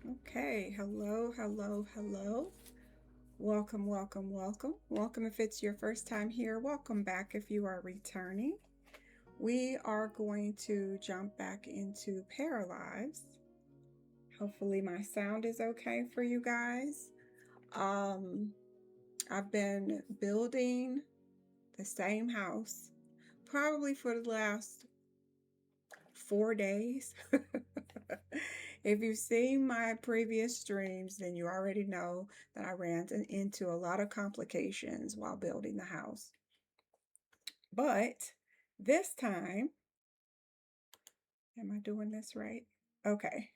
Okay, hello, hello, hello. Welcome, welcome, welcome. Welcome if it's your first time here. Welcome back if you are returning. We are going to jump back into Paralives. Hopefully, my sound is okay for you guys. Um, I've been building the same house probably for the last 4 days. If you've seen my previous streams, then you already know that I ran into a lot of complications while building the house. But this time, am I doing this right? Okay.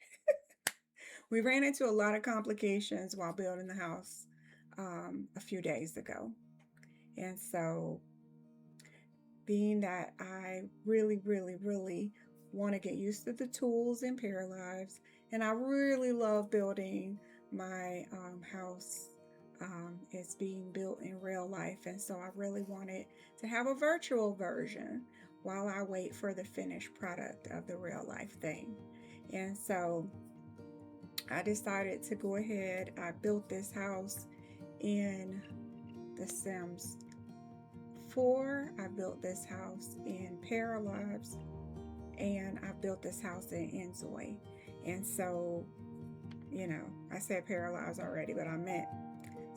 We ran into a lot of complications while building the house a few days ago. And so, being that I really want to get used to the tools in Paralives, and I really love building my house. It's being built in real life, and so I really wanted to have a virtual version while I wait for the finished product of the real life thing. And so I decided to go ahead. I built this house in The Sims 4. I built this house in Paralives, and I built this house in Enjoy. And so, I said Paralives already, but I meant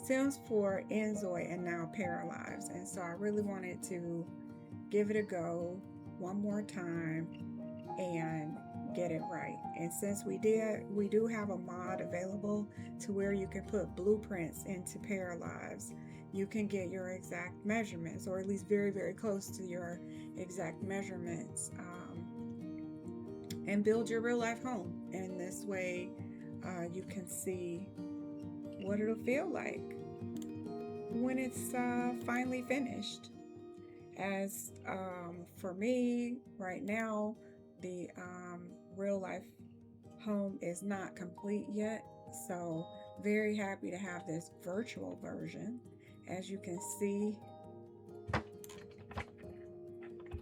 Sims 4, Enjoy, and now Paralives. And so I really wanted to give it a go one more time and get it right. And since we do have a mod available to where you can put blueprints into Paralives. You can get your exact measurements, or at least very close to your exact measurements, and build your real life home. And this way, you can see what it'll feel like when it's finally finished. As for me, right now, the real life home is not complete yet. So, very happy to have this virtual version. As you can see,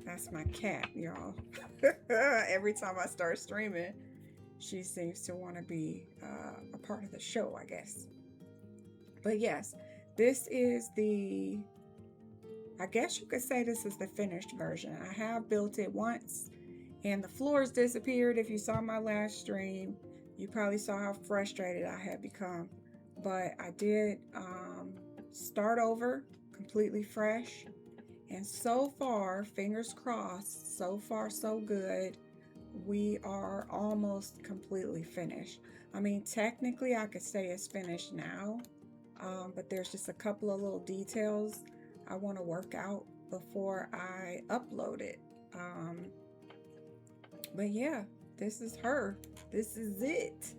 that's my cat, y'all. Every time I start streaming, she seems to want to be a part of the show, I guess. But yes, this is I guess you could say this is the finished version. I have built it once and the floors disappeared. If you saw my last stream, you probably saw how frustrated I had become. But I did start over completely fresh. And so far, fingers crossed, so far so good. We are almost completely finished. I mean, technically, I could say it's finished now, but there's just a couple of little details I want to work out before I upload it. But yeah, this is her. This is it.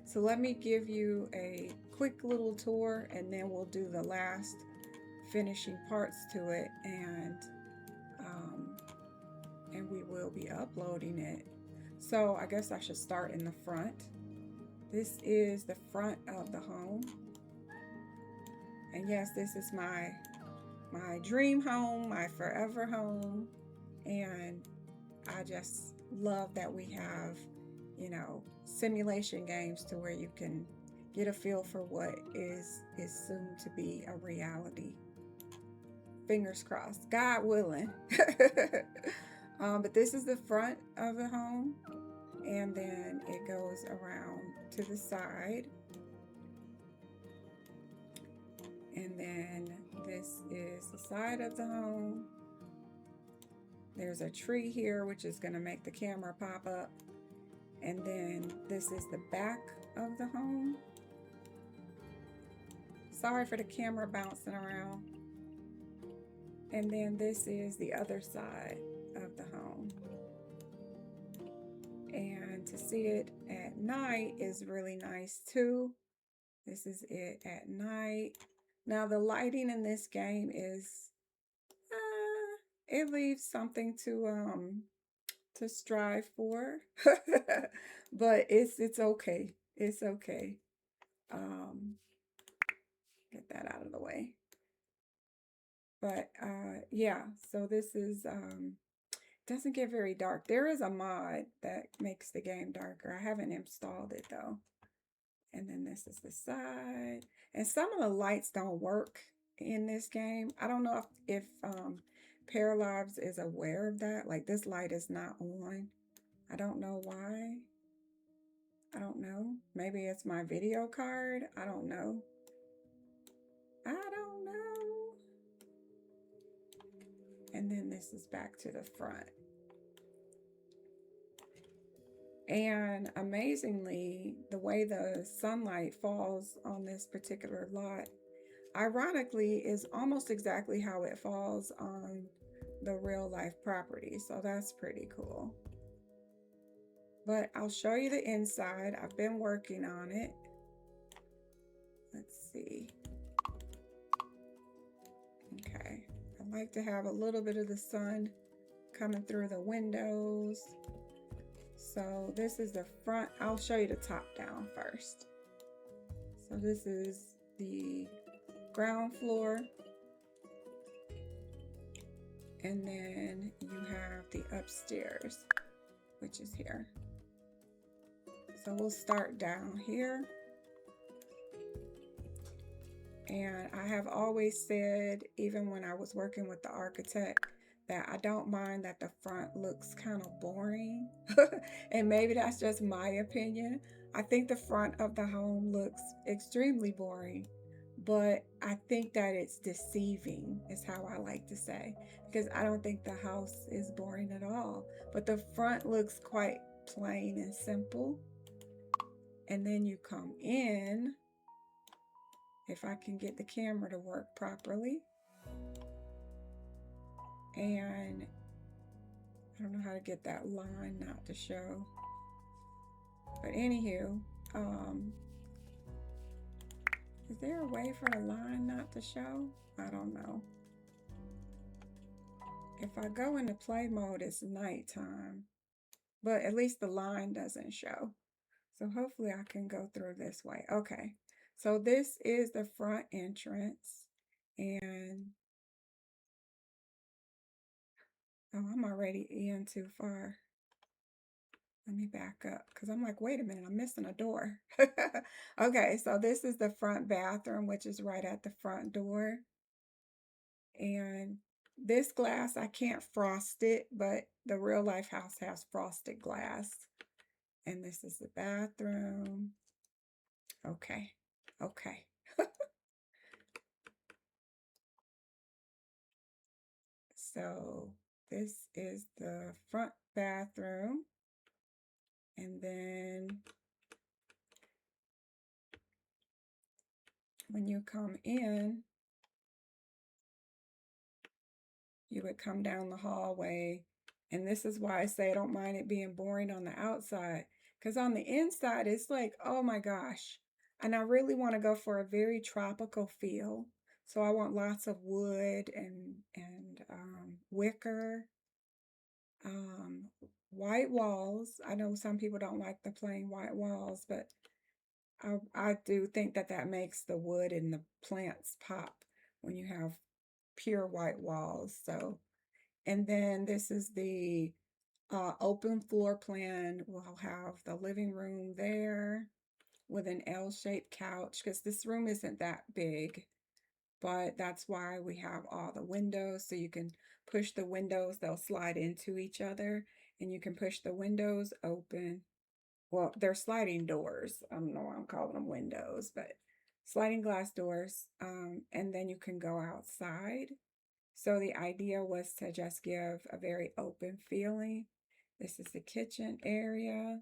So let me give you a quick little tour, and then we'll do the last finishing parts to it, and we will be uploading it. So I guess I should start in the front. This is the front of the home. And yes, this is my dream home, my forever home. And I just love that we have, simulation games to where you can get a feel for what is soon to be a reality. Fingers crossed, God willing. But this is the front of the home, and then it goes around to the side, and then this is the side of the home. There's a tree here which is going to make the camera pop up, and then this is the back of the home. Sorry for the camera bouncing around. And then this is the other side of the home. And to see it at night is really nice too. This is it at night. Now the lighting in this game is, it leaves something to strive for, but it's okay. It's okay. Get that out of the way. But yeah, so this is doesn't get very dark. There is a mod that makes the game darker. I haven't installed it though. And then this is the side. And some of the lights don't work in this game. I don't know if Paralives is aware of that. Like this light is not on. I don't know why. I don't know. Maybe it's my video card. I don't know. I don't know. And then this is back to the front. And amazingly, the way the sunlight falls on this particular lot, ironically, is almost exactly how it falls on the real life property. So that's pretty cool. But I'll show you the inside. I've been working on it. Let's see. Okay. I like to have a little bit of the sun coming through the windows. So this is the front. I'll show you the top down first. So this is the ground floor. And then you have the upstairs, which is here. So we'll start down here. And I have always said, even when I was working with the architect, that I don't mind that the front looks kind of boring. And maybe that's just my opinion. I think the front of the home looks extremely boring, but I think that it's deceiving, is how I like to say, because I don't think the house is boring at all. But the front looks quite plain and simple. And then you come in, if I can get the camera to work properly. And I don't know how to get that line not to show. But anywho, is there a way for the line not to show? I don't know. If I go into play mode, it's nighttime, but at least the line doesn't show. So hopefully I can go through this way. Okay, so this is the front entrance, and oh, I'm already in too far. Let me back up because I'm like, wait a minute, I'm missing a door. Okay, so this is the front bathroom, which is right at the front door. And this glass, I can't frost it, but the real life house has frosted glass. And this is the bathroom. Okay, okay. So this is the front bathroom. And then when you come in, you would come down the hallway. And this is why I say I don't mind it being boring on the outside, because on the inside, it's like, oh my gosh. And I really want to go for a very tropical feel. So I want lots of wood and wicker, white walls. I know some people don't like the plain white walls, but I do think that that makes the wood and the plants pop when you have pure white walls. So, and then this is the open floor plan. We'll have the living room there with an L-shaped couch, because this room isn't that big, but that's why we have all the windows. So you can push the windows, they'll slide into each other, and you can push the windows open. Well, they're sliding doors. I don't know why I'm calling them windows, but sliding glass doors. And then you can go outside. So the idea was to just give a very open feeling. This is the kitchen area.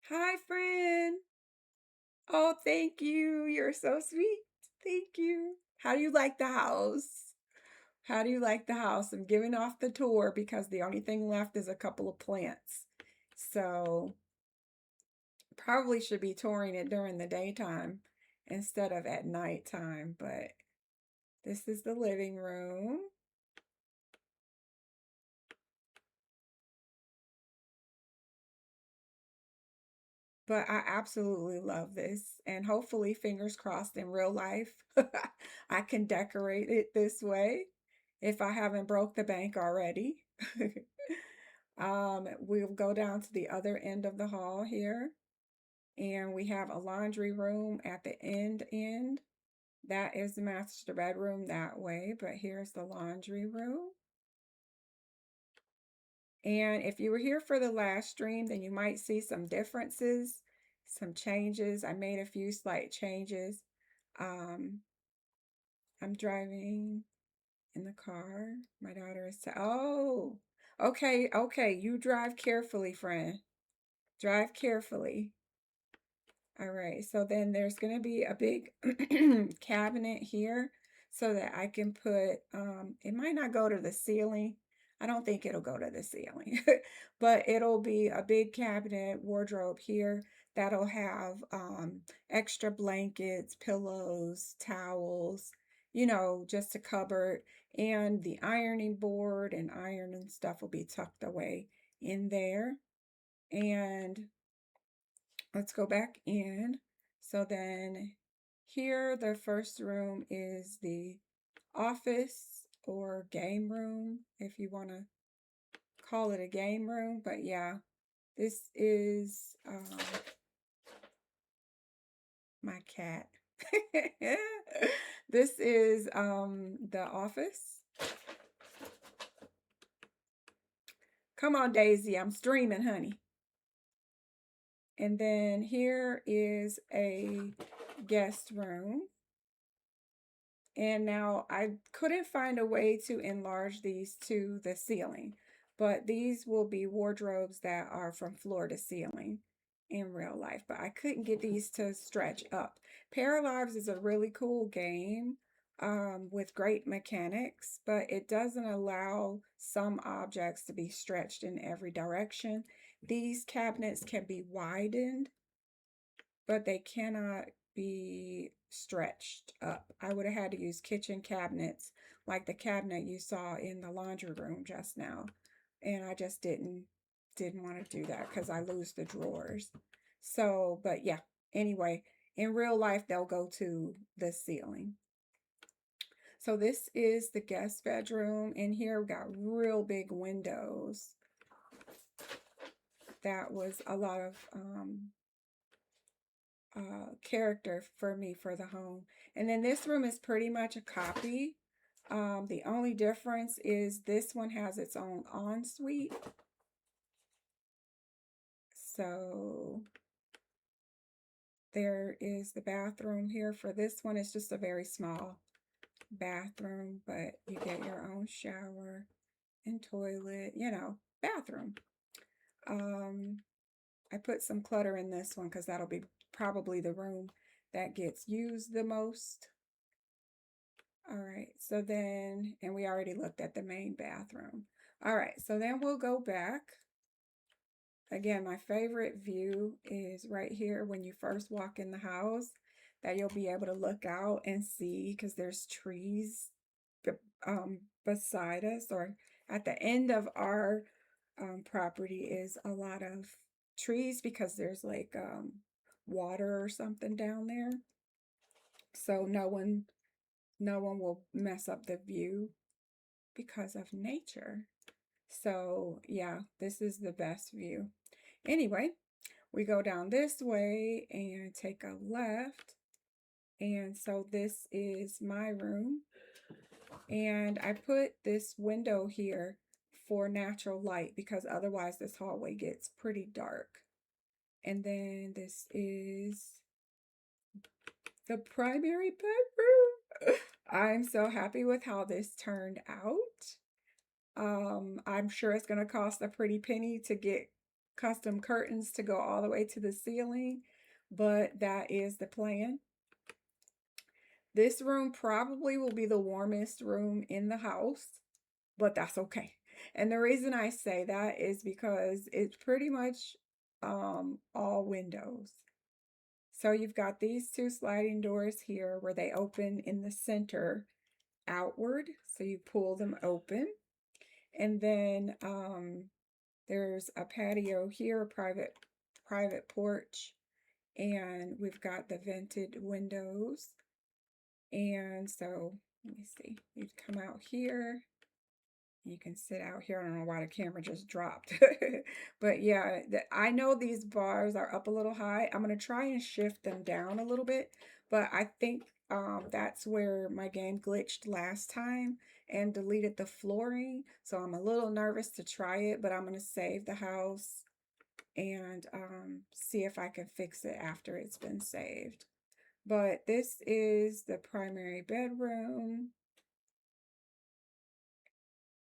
Hi, friend. Oh, thank you. You're so sweet. Thank you. How do you like the house? How do you like the house? I'm giving off the tour because the only thing left is a couple of plants. So probably should be touring it during the daytime instead of at nighttime, but this is the living room. But I absolutely love this, and hopefully, fingers crossed, in real life, I can decorate it this way if I haven't broke the bank already. We'll go down to the other end of the hall here, And we have a laundry room at the end. That is the master bedroom that way, but here's the laundry room. And if you were here for the last stream, then you might see some differences, some changes. I made a few slight changes. I'm driving in the car. My daughter is, oh, okay. You drive carefully, friend. Drive carefully. All right, so then there's going to be a big cabinet here so that I can put, it might not go to the ceiling. I don't think it'll go to the ceiling, but it'll be a big cabinet wardrobe here that'll have extra blankets, pillows, towels, you know, just a cupboard. And the ironing board and iron and stuff will be tucked away in there. And let's go back in. So then here, the first room is the office or game room, if you want to call it a game room. But yeah, this is my cat. This is the office. Come on, Daisy, I'm streaming, honey. And then here is a guest room. And now I couldn't find a way to enlarge these to the ceiling, but these will be wardrobes that are from floor to ceiling in real life, but I couldn't get these to stretch up. Paralives is a really cool game with great mechanics, but it doesn't allow some objects to be stretched in every direction. These cabinets can be widened, but they cannot be stretched up. I would have had to use kitchen cabinets like the cabinet you saw in the laundry room just now. And I just didn't want to do that because I lose the drawers. So, but yeah, anyway, in real life, they'll go to the ceiling. So this is the guest bedroom. In here, we got real big windows. That was a lot of character for me for the home. And then this room is pretty much a copy. The only difference is this one has its own ensuite. So there is the bathroom here. For this one, it's just a very small bathroom, but you get your own shower and toilet, you know, bathroom. I put some clutter in this one because that'll be probably the room that gets used the most. All right, so then, and we already looked at the main bathroom. All right, so then we'll go back. Again, my favorite view is right here when you first walk in the house, that you'll be able to look out and see because there's trees beside us, or at the end of our property is a lot of trees because there's like water or something down there. So no one will mess up the view because of nature. So yeah, this is the best view. Anyway, we go down this way and take a left. And so this is my room. And I put this window here for natural light because otherwise this hallway gets pretty dark. And then this is the primary bedroom. I'm so happy with how this turned out. I'm sure it's going to cost a pretty penny to get custom curtains to go all the way to the ceiling, but that is the plan. This room probably will be the warmest room in the house, but that's okay. And the reason I say that is because it's pretty much all windows. So you've got these two sliding doors here where they open in the center outward. So you pull them open. And then there's a patio here, a private porch. And we've got the vented windows. And so, let me see, you'd come out here You can sit out here. I don't know why the camera just dropped. But yeah, I know these bars are up a little high. I'm going to try and shift them down a little bit. But I think that's where my game glitched last time and deleted the flooring. So I'm a little nervous to try it, but I'm going to save the house and see if I can fix it after it's been saved. But this is the primary bedroom.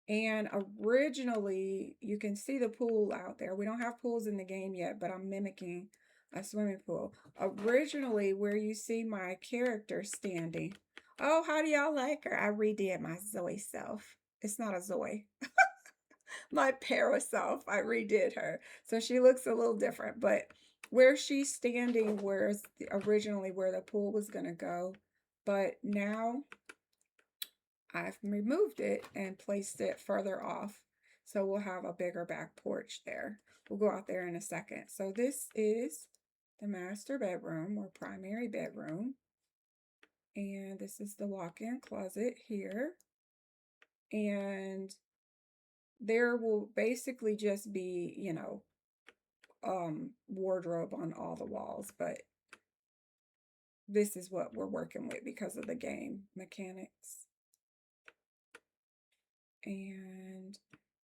And originally, you can see the pool out there. We don't have pools in the game yet, but I'm mimicking a swimming pool. Originally, where you see my character standing. Oh, how do y'all like her? I redid my Zoe self. It's not a Zoe. My para self. I redid her. So she looks a little different. But where she's standing, where's originally where the pool was going to go. But now I've removed it and placed it further off. So we'll have a bigger back porch there. We'll go out there in a second. So this is the master bedroom or primary bedroom. And this is the walk-in closet here. And there will basically just be, you know, wardrobe on all the walls, but this is what we're working with because of the game mechanics. And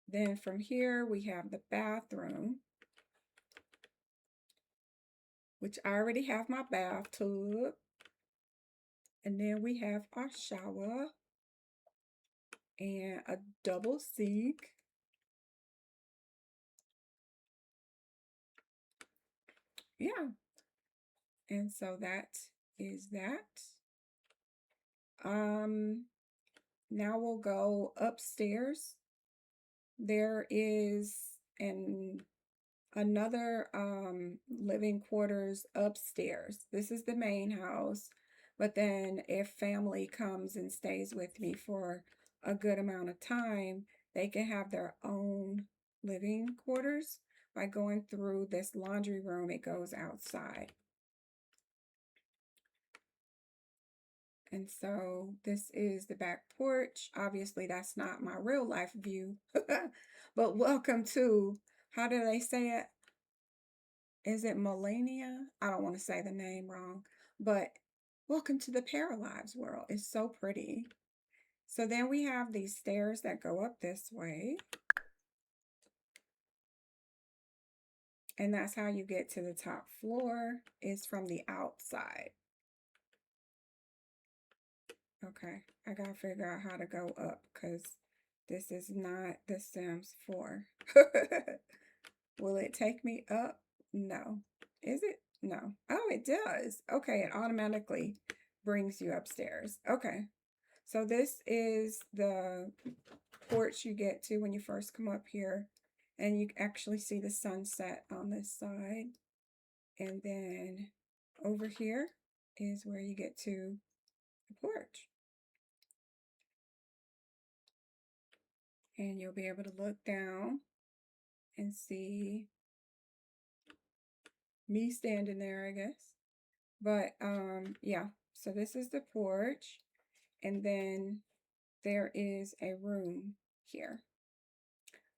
then from here, we have the bathroom, which I already have my bathtub. And then we have our shower and a double sink. Yeah. And so that is that. Now we'll go upstairs. There is another living quarters upstairs. This is the main house, but then if family comes and stays with me for a good amount of time, they can have their own living quarters. By going through this laundry room, it goes outside. And so this is the back porch. Obviously, that's not my real life view, but welcome to, how do they say it? Is it Melania? I don't want to say the name wrong, but welcome to the Paralives world. It's so pretty. So then we have these stairs that go up this way. And that's how you get to the top floor, is from the outside. Okay, I gotta figure out how to go up because this is not The Sims 4. Will it take me up? No. Is it? No. Oh, it does. Okay, it automatically brings you upstairs. Okay. So this is the porch you get to when you first come up here. And you actually see the sunset on this side. And then over here is where you get to the porch. And you'll be able to look down and see me standing there, I guess. But yeah, so this is the porch. And then there is a room here,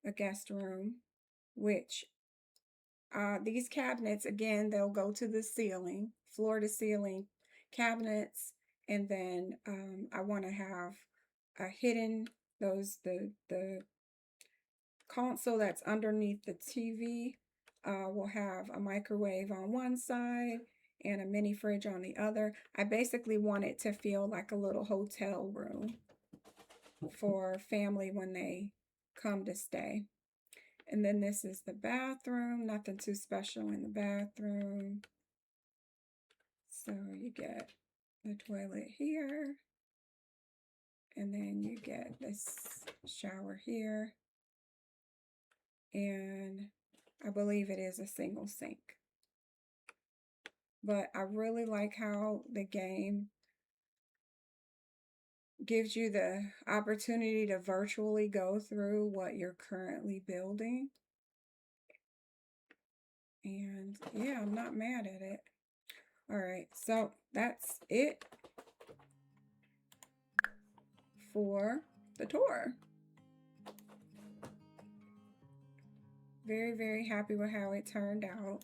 a guest room, which these cabinets, again, they'll go to the ceiling, floor to ceiling cabinets. And then I want to have a hidden, the console that's underneath the TV will have a microwave on one side and a mini fridge on the other. I basically want it to feel like a little hotel room for family when they come to stay. And then this is the bathroom. Nothing too special in the bathroom. So you get the toilet here. And then you get this shower here. And I believe it is a single sink. But I really like how the game gives you the opportunity to virtually go through what you're currently building. And yeah, I'm not mad at it. All right, so that's it for the tour. Very, very happy with how it turned out.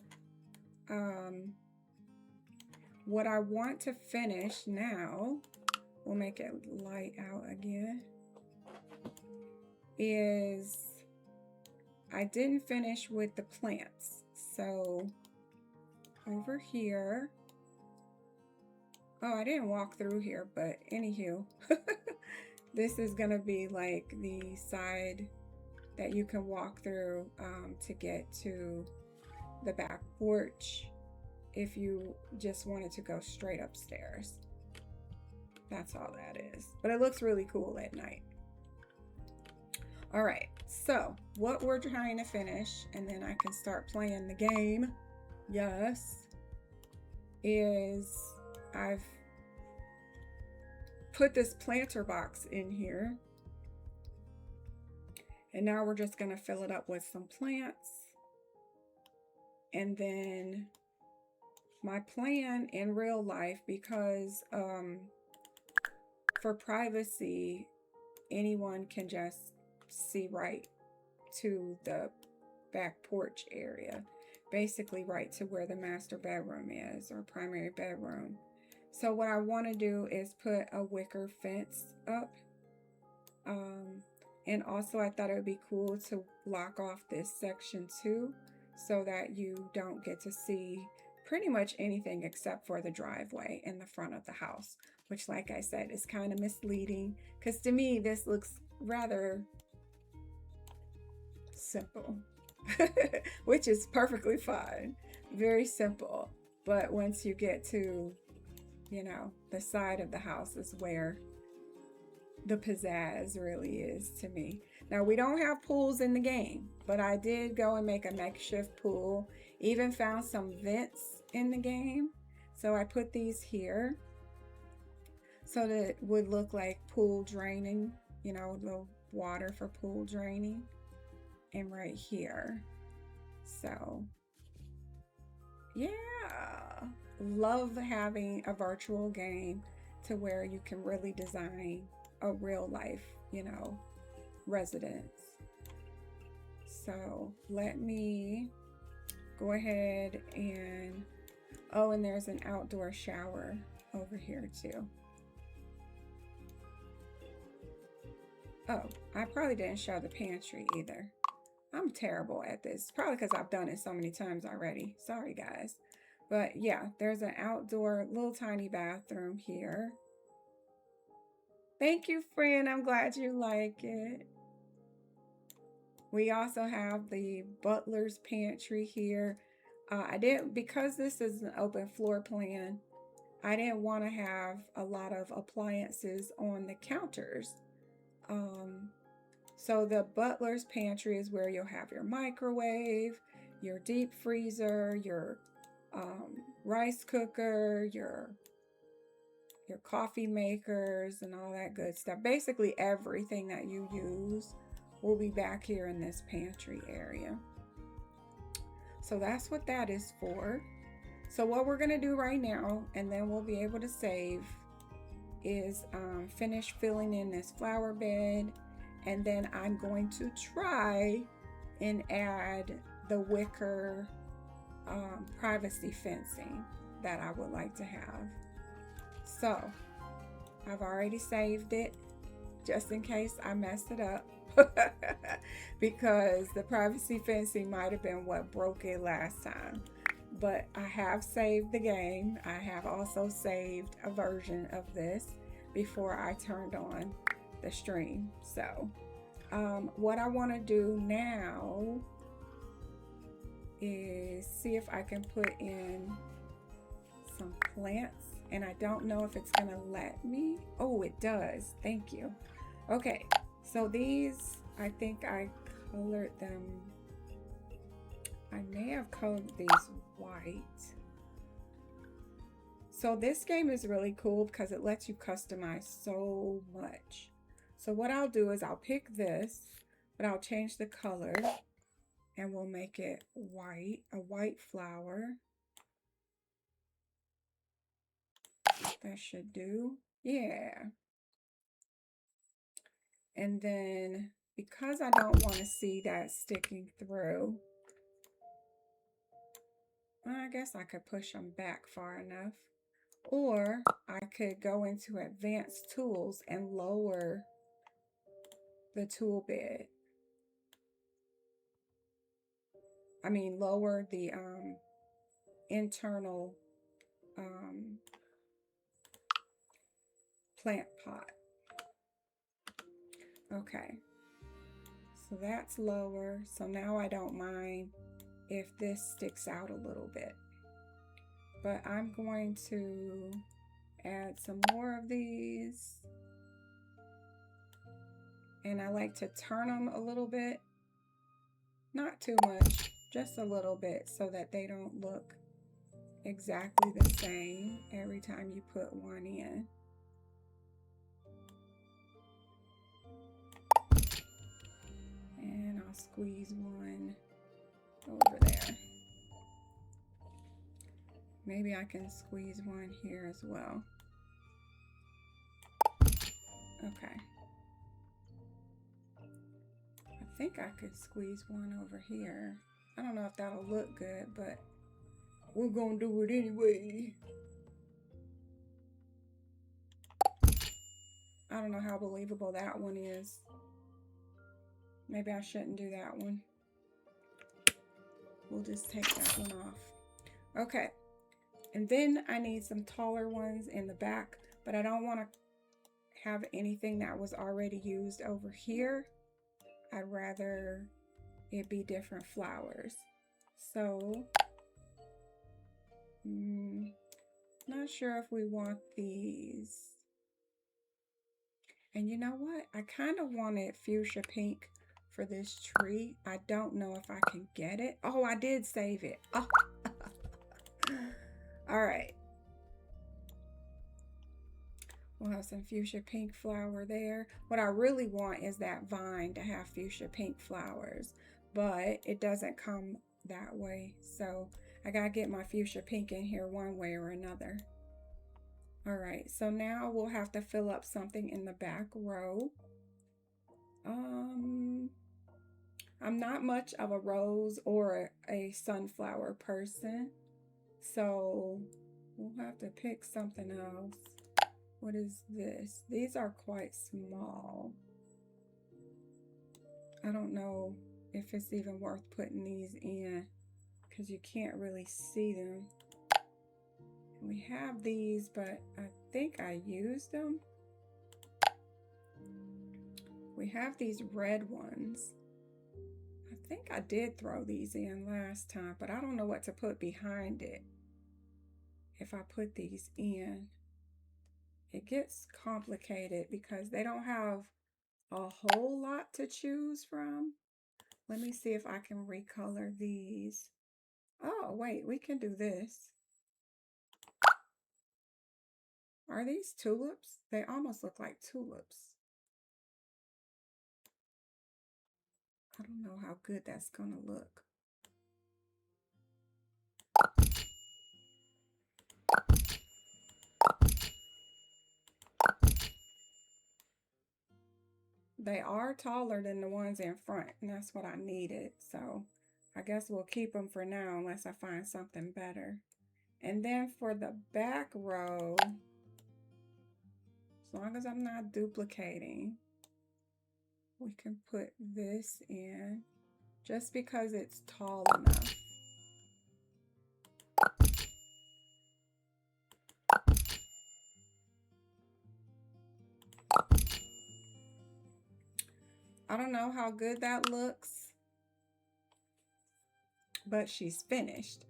Um, what I want to finish now, we'll make it light out again, is I didn't finish with the plants. So over here, oh, I didn't walk through here, but anywho, this is gonna be like the side that you can walk through to get to the back porch if you just wanted to go straight upstairs. That's all that is. But it looks really cool at night. All right, so what we're trying to finish, and then I can start playing the game, yes, is I've put this planter box in here. And now we're just gonna fill it up with some plants. And then my plan in real life, because for privacy, anyone can just see right to the back porch area, basically right to where the master bedroom is, or primary bedroom. So what I want to do is put a wicker fence up. And also I thought it would be cool to block off this section too, so that you don't get to see pretty much anything except for the driveway in the front of the house, which, like I said, is kind of misleading because to me this looks rather simple, which is perfectly fine. Very simple. But once you get to, you know, the side of the house is where the pizzazz really is to me. Now, we don't have pools in the game, but I did go and make a makeshift pool. Even found some vents in the game. So I put these here so that it would look like pool draining, you know, the water for pool draining. And right here. So, yeah. Love having a virtual game to where you can really design a real life, you know, residence. So let me go ahead and, oh, and there's an outdoor shower over here too. Oh, I probably didn't show the pantry either. I'm terrible at this, probably because I've done it so many times already. Sorry guys. But yeah, there's an outdoor little tiny bathroom here. Thank you, friend. I'm glad you like it. We also have the butler's pantry here. I didn't, because this is an open floor plan, I didn't want to have a lot of appliances on the counters. So the butler's pantry is where you'll have your microwave, your deep freezer, your rice cooker, your coffee makers, and all that good stuff. Basically everything that you use will be back here in this pantry area. So that's what that is for. So what we're gonna do right now, and then we'll be able to save, is finish filling in this flower bed, and then I'm going to try and add the wicker privacy fencing that I would like to have. So I've already saved it just in case I messed it up because the privacy fencing might have been what broke it last time. But I have saved the game. I have also saved a version of this before I turned on the stream. So what I want to do now is see if I can put in some plants, and I don't know if it's gonna let me. Oh, it does. Thank you. Okay, so these, I think I colored them. I may have colored these white. So this game is really cool because it lets you customize so much. So what I'll do is I'll pick this, but I'll change the color and we'll make it white, a white flower. That should do. Yeah. And then because I don't want to see that sticking through, I guess I could push them back far enough. Or I could go into advanced tools and lower the tool bed. I mean, lower the internal plant pot. Okay, so that's lower. So now I don't mind if this sticks out a little bit. But I'm going to add some more of these. And I like to turn them a little bit. Not too much, just a little bit so that they don't look exactly the same every time you put one in. And I'll squeeze one over there. Maybe I can squeeze one here as well. Okay. I think I could squeeze one over here. I don't know if that'll look good, but we're gonna do it anyway. I don't know how believable that one is. Maybe I shouldn't do that one. We'll just take that one off. Okay. And then I need some taller ones in the back, but I don't want to have anything that was already used over here. I'd rather it be different flowers. So, not sure if we want these. And you know what? I kind of wanted fuchsia pink for this tree. I don't know if I can get it. Oh, I did save it. Oh. All right. We'll have some fuchsia pink flower there. What I really want is that vine to have fuchsia pink flowers, but it doesn't come that way. So I gotta get my fuchsia pink in here one way or another. All right, so now we'll have to fill up something in the back row. I'm not much of a rose or a sunflower person, so we'll have to pick something else. What is this? These are quite small. I don't know if it's even worth putting these in because you can't really see them. We have these, but I think I used them. We have these red ones. I think I did throw these in last time, but I don't know what to put behind it. If I put these in, it gets complicated because they don't have a whole lot to choose from. Let me see if I can recolor these. Oh, wait, we can do this. Are these tulips? They almost look like tulips. I don't know how good that's gonna look. They are taller than the ones in front, and that's what I needed. So I guess we'll keep them for now unless I find something better. And then for the back row, as long as I'm not duplicating, we can put this in just because it's tall enough. I don't know how good that looks, but she's finished.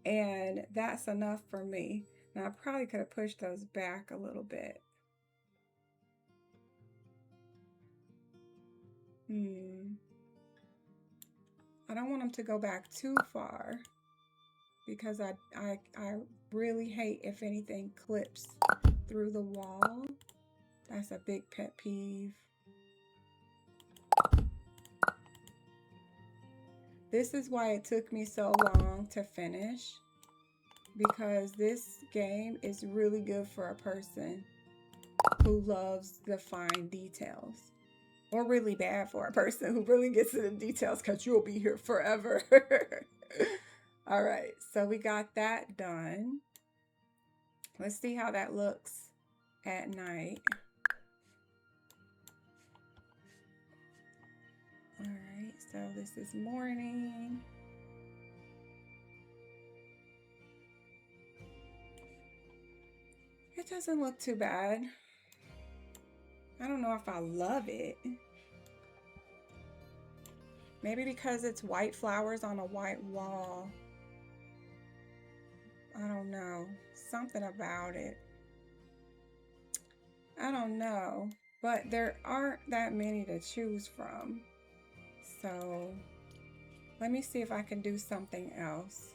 And that's enough for me. Now I probably could have pushed those back a little bit. I don't want them to go back too far because I really hate if anything clips through the wall. That's a big pet peeve. This is why it took me so long to finish, because this game is really good for a person who loves the fine details, or really bad for a person who really gets to the details because you'll be here forever. All right, so we got that done. Let's see how that looks at night. All right, so this is morning. It doesn't look too bad. I don't know if I love it. Maybe because it's white flowers on a white wall. I don't know. Something about it. I don't know. But there aren't that many to choose from. So let me see if I can do something else.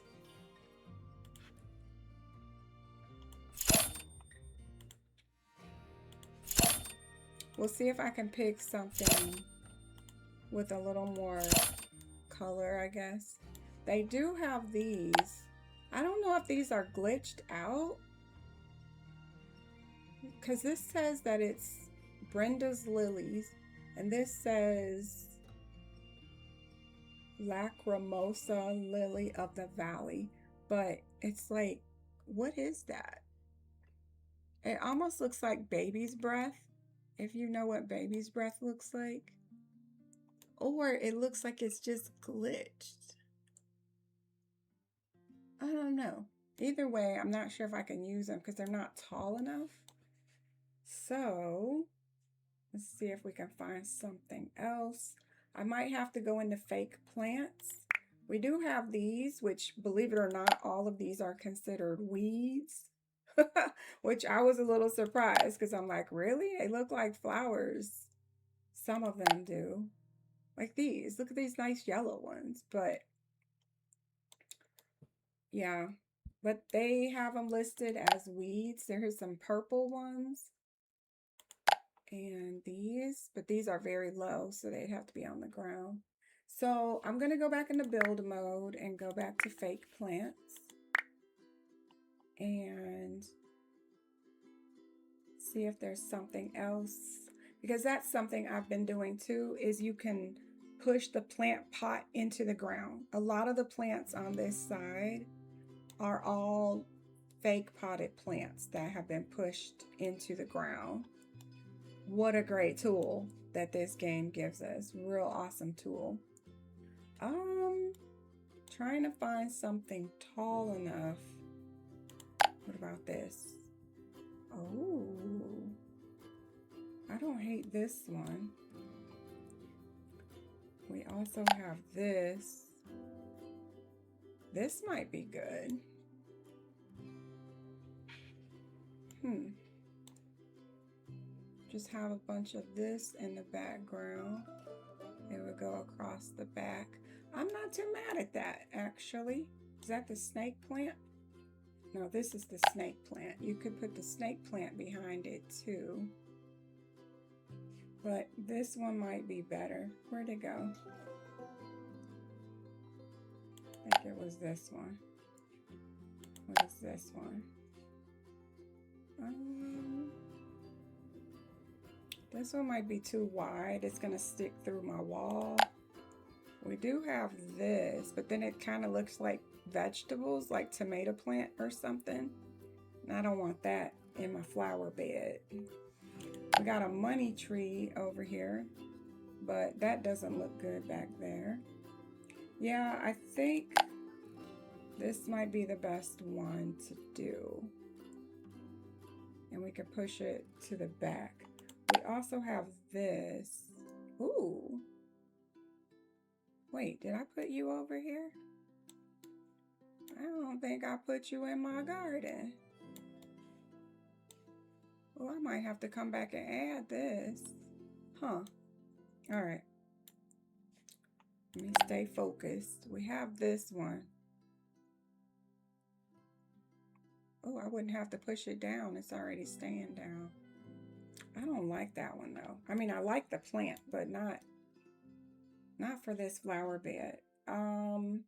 We'll see if I can pick something with a little more color, I guess. They do have these. I don't know if these are glitched out, because this says that it's Brenda's Lilies, and this says Lacrimosa Lily of the Valley, but it's like, what is that? It almost looks like baby's breath, if you know what baby's breath looks like. Or it looks like it's just glitched. I don't know. Either way, I'm not sure if I can use them because they're not tall enough. So let's see if we can find something else. I might have to go into fake plants. We do have these, which, believe it or not, all of these are considered weeds, which I was a little surprised because I'm like, really? They look like flowers. Some of them do. Like these. Look at these nice yellow ones. But yeah, but they have them listed as weeds. There's some purple ones and these, but these are very low, so they'd have to be on the ground. So I'm going to go back into build mode and go back to fake plants and see if there's something else, because that's something I've been doing too, is you can push the plant pot into the ground. A lot of the plants on this side are all fake potted plants that have been pushed into the ground. What a great tool that this game gives us. Real awesome tool. Trying to find something tall enough. What about this? Oh, I don't hate this one. We also have this. This might be good. Just have a bunch of this in the background. It would go across the back. I'm not too mad at that, actually. Is that the snake plant? No, this is the snake plant. You could put the snake plant behind it too. But this one might be better. Where'd it go? I think it was this one. What is this one? This one might be too wide. It's gonna stick through my wall. We do have this, but then it kind of looks like vegetables, like tomato plant or something. And I don't want that in my flower bed. We got a money tree over here, but that doesn't look good back there. Yeah, I think this might be the best one to do. And we can push it to the back. We also have this. Ooh. Wait, did I put you over here? I don't think I put you in my garden. Well, I might have to come back and add this. Huh. All right. Let me stay focused. We have this one. Oh, I wouldn't have to push it down. It's already staying down. I don't like that one though. I mean, I like the plant, but not for this flower bed. Oh,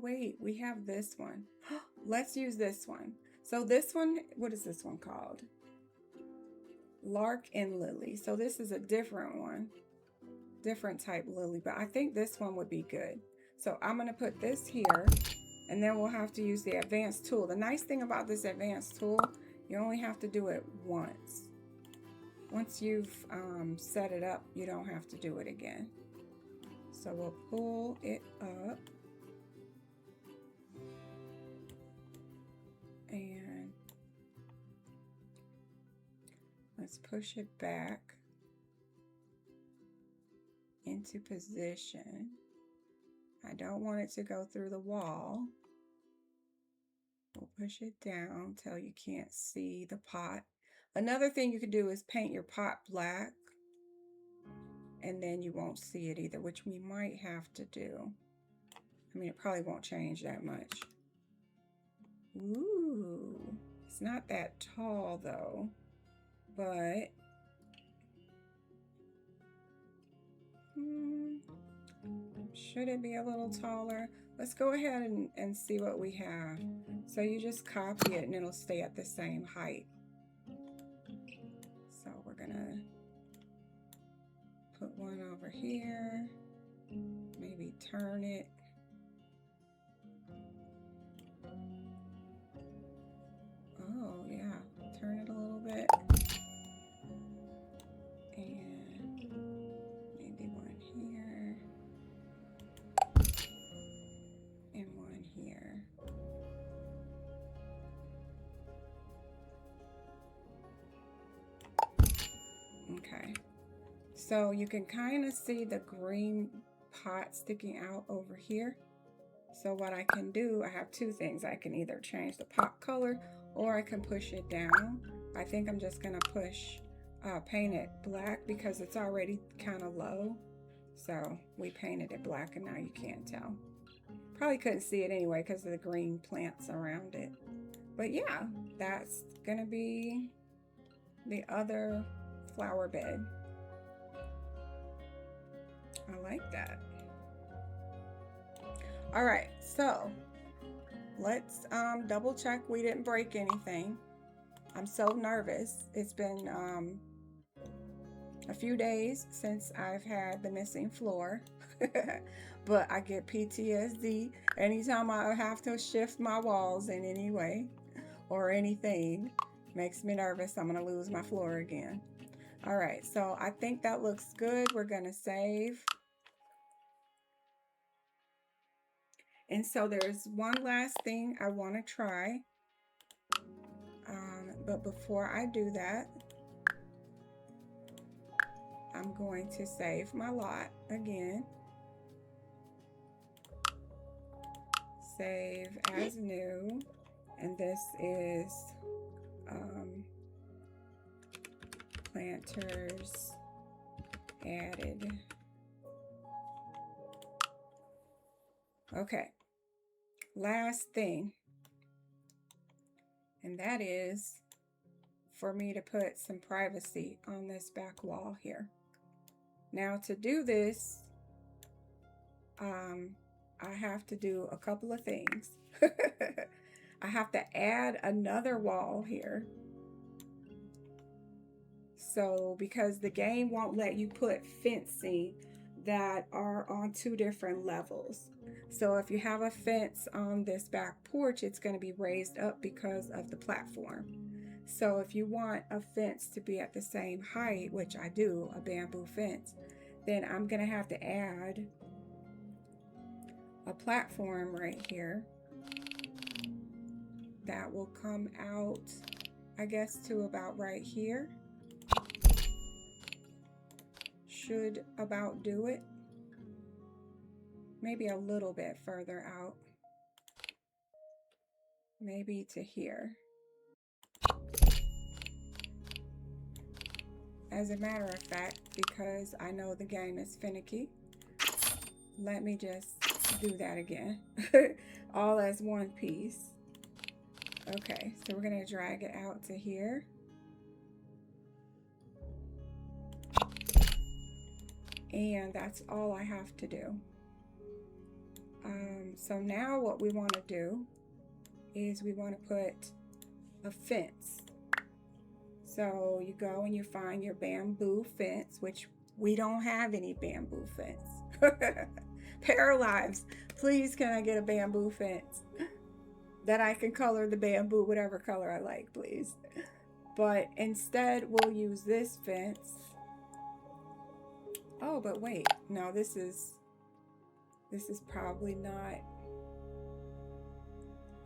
wait, we have this one. Let's use this one. So this one, what is this one called? Lark and Lily. So this is a different one. different type lily, but I think this one would be good. So I'm going to put this here, and then we'll have to use the advanced tool. The nice thing about this advanced tool, you only have to do it once. Once you've set it up, you don't have to do it again. So we'll pull it up. And let's push it back into position. I don't want it to go through the wall. We'll push it down till you can't see the pot. Another thing you could do is paint your pot black, and then you won't see it either, which we might have to do. I mean, it probably won't change that much. Ooh, it's not that tall though, but should it be a little taller? Let's go ahead and see what we have. So you just copy it and it'll stay at the same height. So we're gonna put one over here, maybe turn it. Oh yeah, turn it a little bit. And maybe one here. And one here. Okay, so you can kind of see the green pot sticking out over here. So what I can do, I have two things. I can either change the pot color or I can push it down. I think I'm just gonna paint it black because it's already kind of low. So we painted it black and now you can't tell. Probably couldn't see it anyway because of the green plants around it. But yeah, that's gonna be the other flower bed. I like that. All right, so let's double check we didn't break anything. I'm so nervous. It's been a few days since I've had the missing floor, but I get PTSD anytime I have to shift my walls in any way or anything. Makes me nervous. I'm gonna lose my floor again. All right, so I think that looks good. We're gonna save. And so there's one last thing I want to try. But before I do that, I'm going to save my lot again. Save as new. And this is planters added. Okay, last thing, and that is for me to put some privacy on this back wall here. Now to do this, I have to do a couple of things. I have to add another wall here. So because the game won't let you put fencing that are on two different levels. So if you have a fence on this back porch, it's going to be raised up because of the platform. So if you want a fence to be at the same height, which I do, a bamboo fence, then I'm going to have to add a platform right here that will come out, I guess, to about right here. Should about do it. Maybe a little bit further out. Maybe to here. As a matter of fact, because I know the game is finicky, let me just do that again. All as one piece. Okay, so we're going to drag it out to here. And that's all I have to do. So now what we want to do is we want to put a fence. So you go and you find your bamboo fence, which We don't have any bamboo fence. Paralives, please can I get a bamboo fence that I can color the bamboo whatever color I like, please. But instead we'll use this fence. Oh, but wait, no, this is probably not.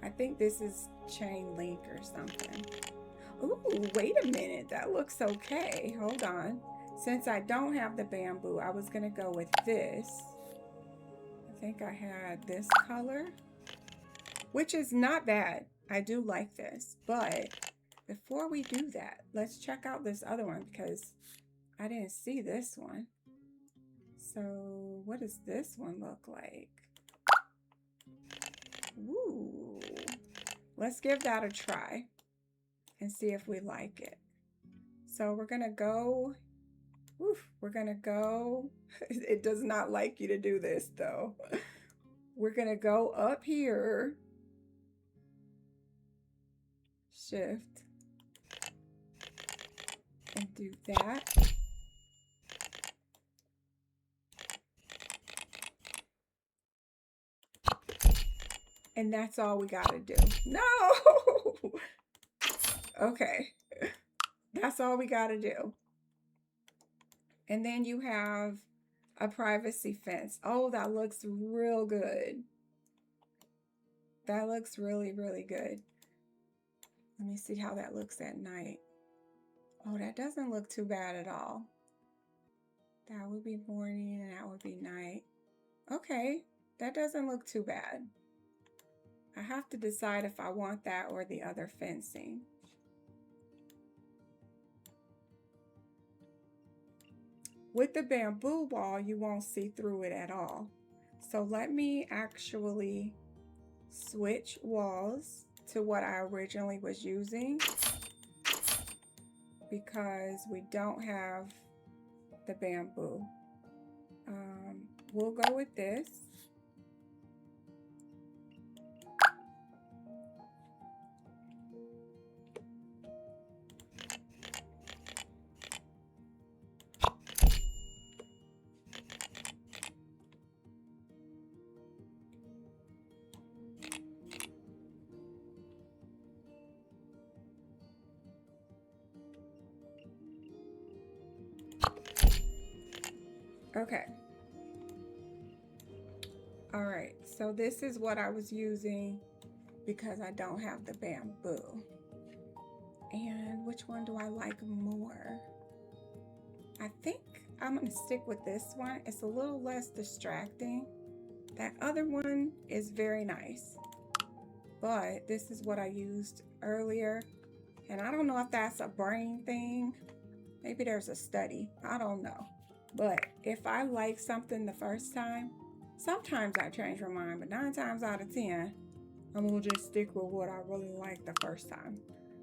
I think this is chain link or something. Ooh, wait a minute, that looks okay. Hold on. Since I don't have the bamboo, I was gonna go with this. I think I had this color, which is not bad. I do like this, but before we do that, let's check out this other one because I didn't see this one. So what does this one look like? Ooh, let's give that a try and see if we like it. So we're gonna go, it does not like you to do this though. We're gonna go up here, shift, and do that. And that's all we gotta do. No! Okay, that's all we gotta do. And then you have a privacy fence. Oh, that looks real good. That looks really, really good. Let me see how that looks at night. Oh, that doesn't look too bad at all. That would be morning and that would be night. Okay, that doesn't look too bad. I have to decide if I want that or the other fencing. With the bamboo wall, you won't see through it at all. So let me actually switch walls to what I originally was using because we don't have the bamboo. We'll go with this. Okay. All right, so this is what I was using because I don't have the bamboo. And which one do I like more? I think I'm gonna stick with this one. It's a little less distracting. That other one is very nice, but this is what I used earlier. And I don't know if that's a brain thing. Maybe there's a study, I don't know. But if I like something the first time, sometimes I change my mind, but 9 times out of 10, I'm gonna just stick with what I really liked the first time.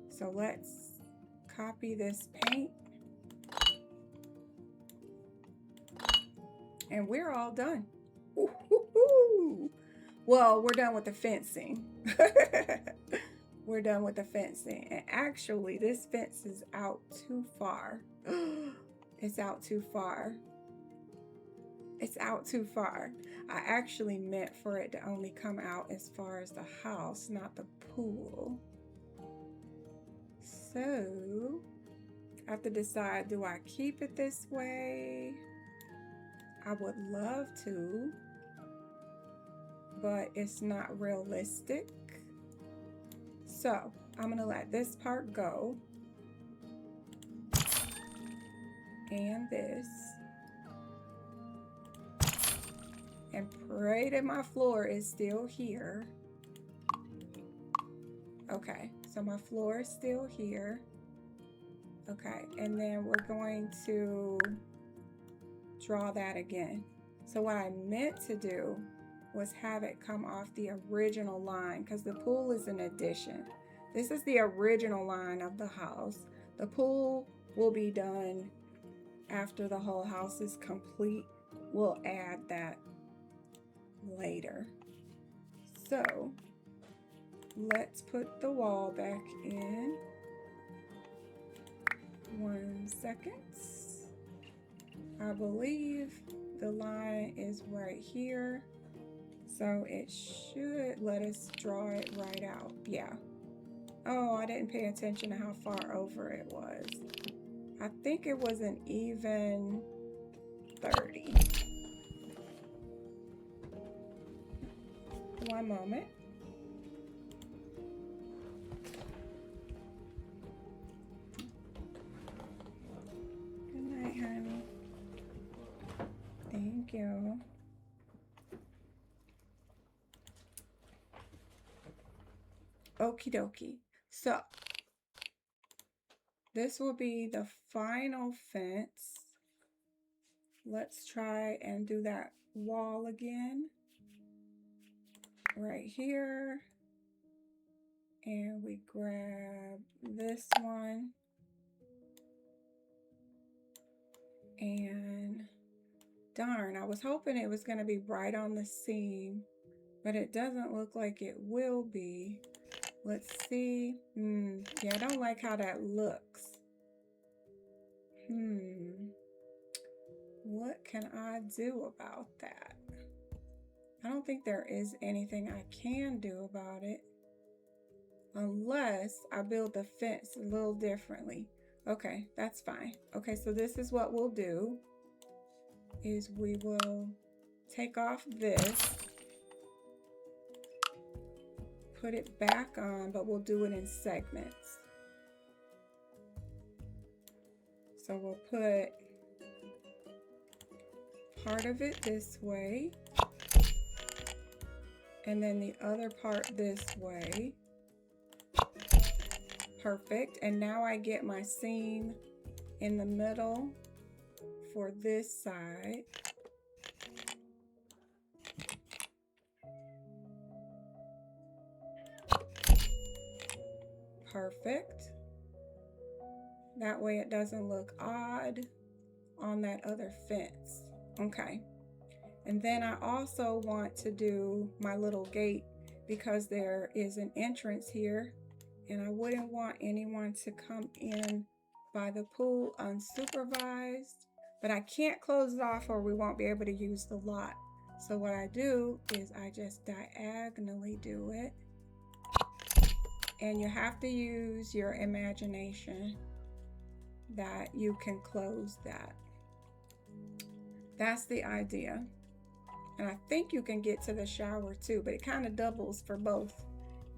So let's copy this paint. And we're all done. Ooh. Well, we're done with the fencing. We're done with the fencing. And actually, this fence is out too far. It's out too far. It's out too far. I actually meant for it to only come out as far as the house, not the pool. So I have to decide, do I keep it this way? I would love to, but it's not realistic. So I'm gonna let this part go. And this. And pray that my floor is still here. Okay, so my floor is still here. Okay, and then we're going to draw that again. So what I meant to do was have it come off the original line because the pool is an addition. This is the original line of the house. The pool will be done after the whole house is complete. We'll add that later. So let's put the wall back in. 1 second. I believe the line is right here. So it should let us draw it right out. Yeah. Oh, I didn't pay attention to how far over it was. I think it was an even 30. One moment. Good night, honey. Thank you. Okie dokie. So this will be the final fence. Let's try and do that wall again. Right here. And we grab this one. And darn, I was hoping it was going to be right on the seam, but it doesn't look like it will be. Let's see. Yeah, I don't like how that looks. What can I do about that? I don't think there is anything I can do about it unless I build the fence a little differently. Okay, that's fine. Okay, so this is what we'll do, is we will take off this, put it back on, but we'll do it in segments. So we'll put part of it this way, and then the other part this way. Perfect. And now I get my seam in the middle for this side. Perfect. That way it doesn't look odd on that other fence. Okay. And then I also want to do my little gate because there is an entrance here and I wouldn't want anyone to come in by the pool unsupervised, but I can't close it off or we won't be able to use the lot. So what I do is I just diagonally do it, and you have to use your imagination that you can close that. That's the idea. And I think you can get to the shower too, but it kind of doubles for both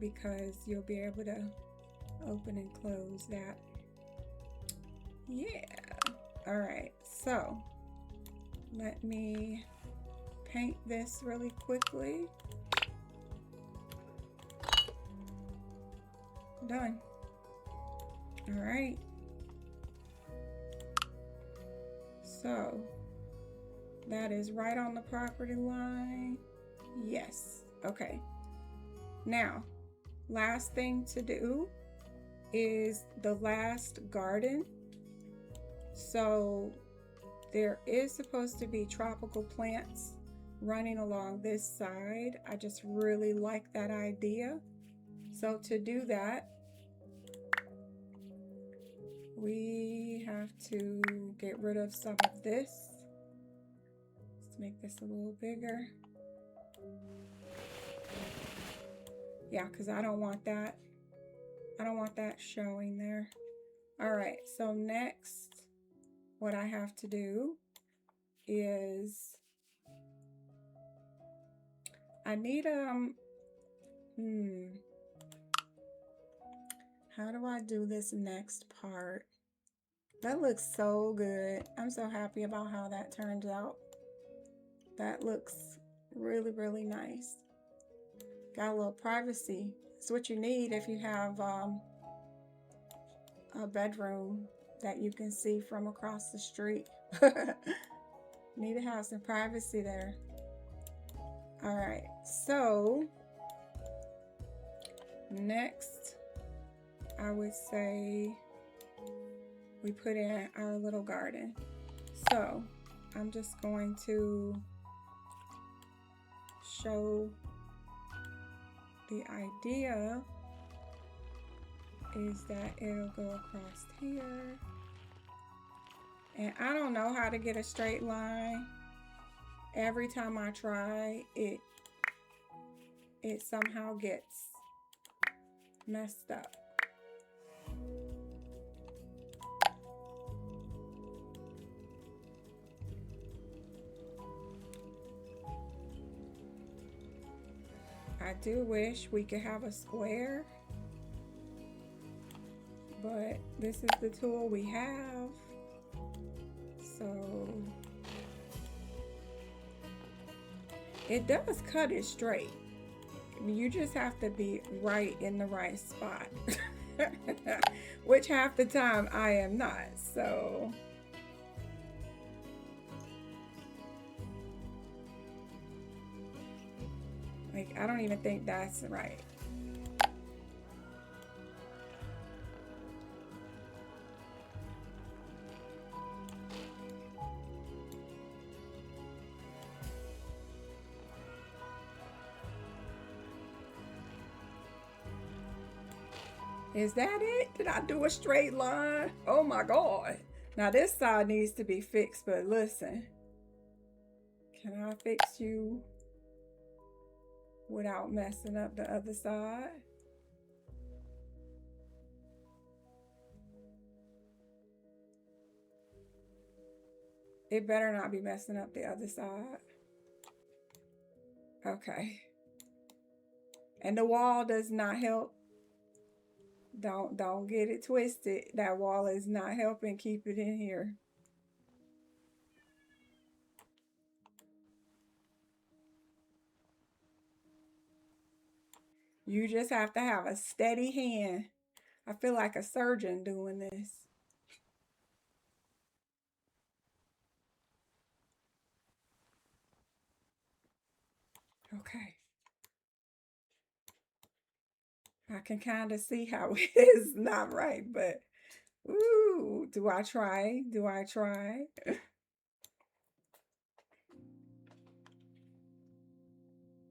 because you'll be able to open and close that. Yeah. All right, so let me paint this really quickly. Done. All right. So that is right on the property line. Yes. Okay. Now, last thing to do is the last garden. So there is supposed to be tropical plants running along this side. I just really like that idea. So to do that, we have to get rid of some of this. Let's make this a little bigger. Yeah, because I don't want that. I don't want that showing there. All right, so next, what I have to do is I need how do I do this next part? That looks so good. I'm so happy about how that turned out. That looks really, really nice. Got a little privacy. It's what you need if you have a bedroom that you can see from across the street. Need to have some privacy there. All right, so next I would say we put in our little garden. So I'm just going to show the idea is that it'll go across here And I don't know how to get a straight line. Every time I try, it somehow gets messed up. I do wish we could have a square, but this is the tool we have. So it does cut it straight. You just have to be right in the right spot, which half the time I am not. So like, I don't even think that's right. Is that it? Did I do a straight line? Oh my God. Now this side needs to be fixed, but listen, can I fix you without messing up the other side? It better not be messing up the other side. Okay. And the wall does not help. Don't get it twisted. That wall is not helping keep it in here. You just have to have a steady hand. I feel like a surgeon doing this. Okay. I can kind of see how it is not right, but ooh, do I try? Do I try?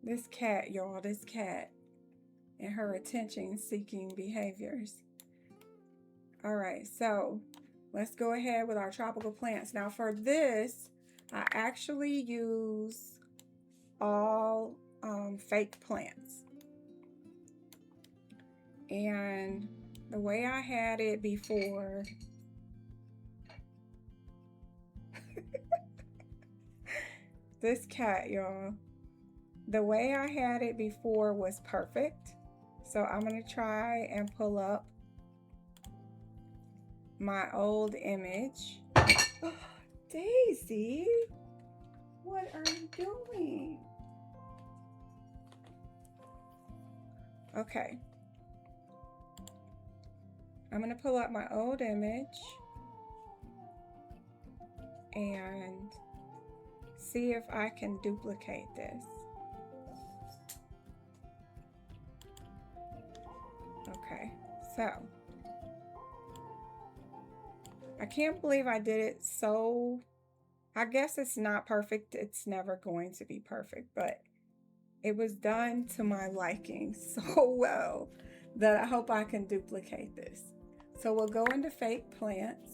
This cat, y'all, this cat and her attention-seeking behaviors. All right, so let's go ahead with our tropical plants. Now for this, I actually use all fake plants. And the way I had it before, this cat, y'all, the way I had it before was perfect. So I'm gonna try and pull up my old image. Daisy, what are you doing? Okay. I'm gonna pull up my old image and see if I can duplicate this. Okay, so I can't believe I did it so, I guess it's not perfect. It's never going to be perfect, but it was done to my liking so well that I hope I can duplicate this. So we'll go into fake plants.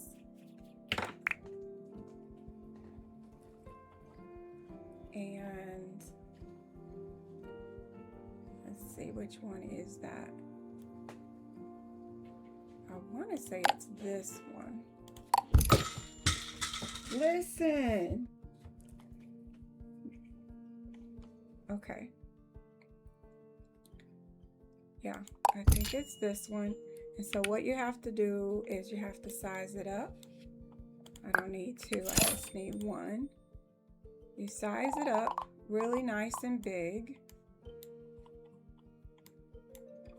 And let's see, which one is that? I want to say it's this one. Listen. Okay. Yeah, I think it's this one. And so what you have to do is you have to size it up. I don't need two, I just need one. You size it up really nice and big.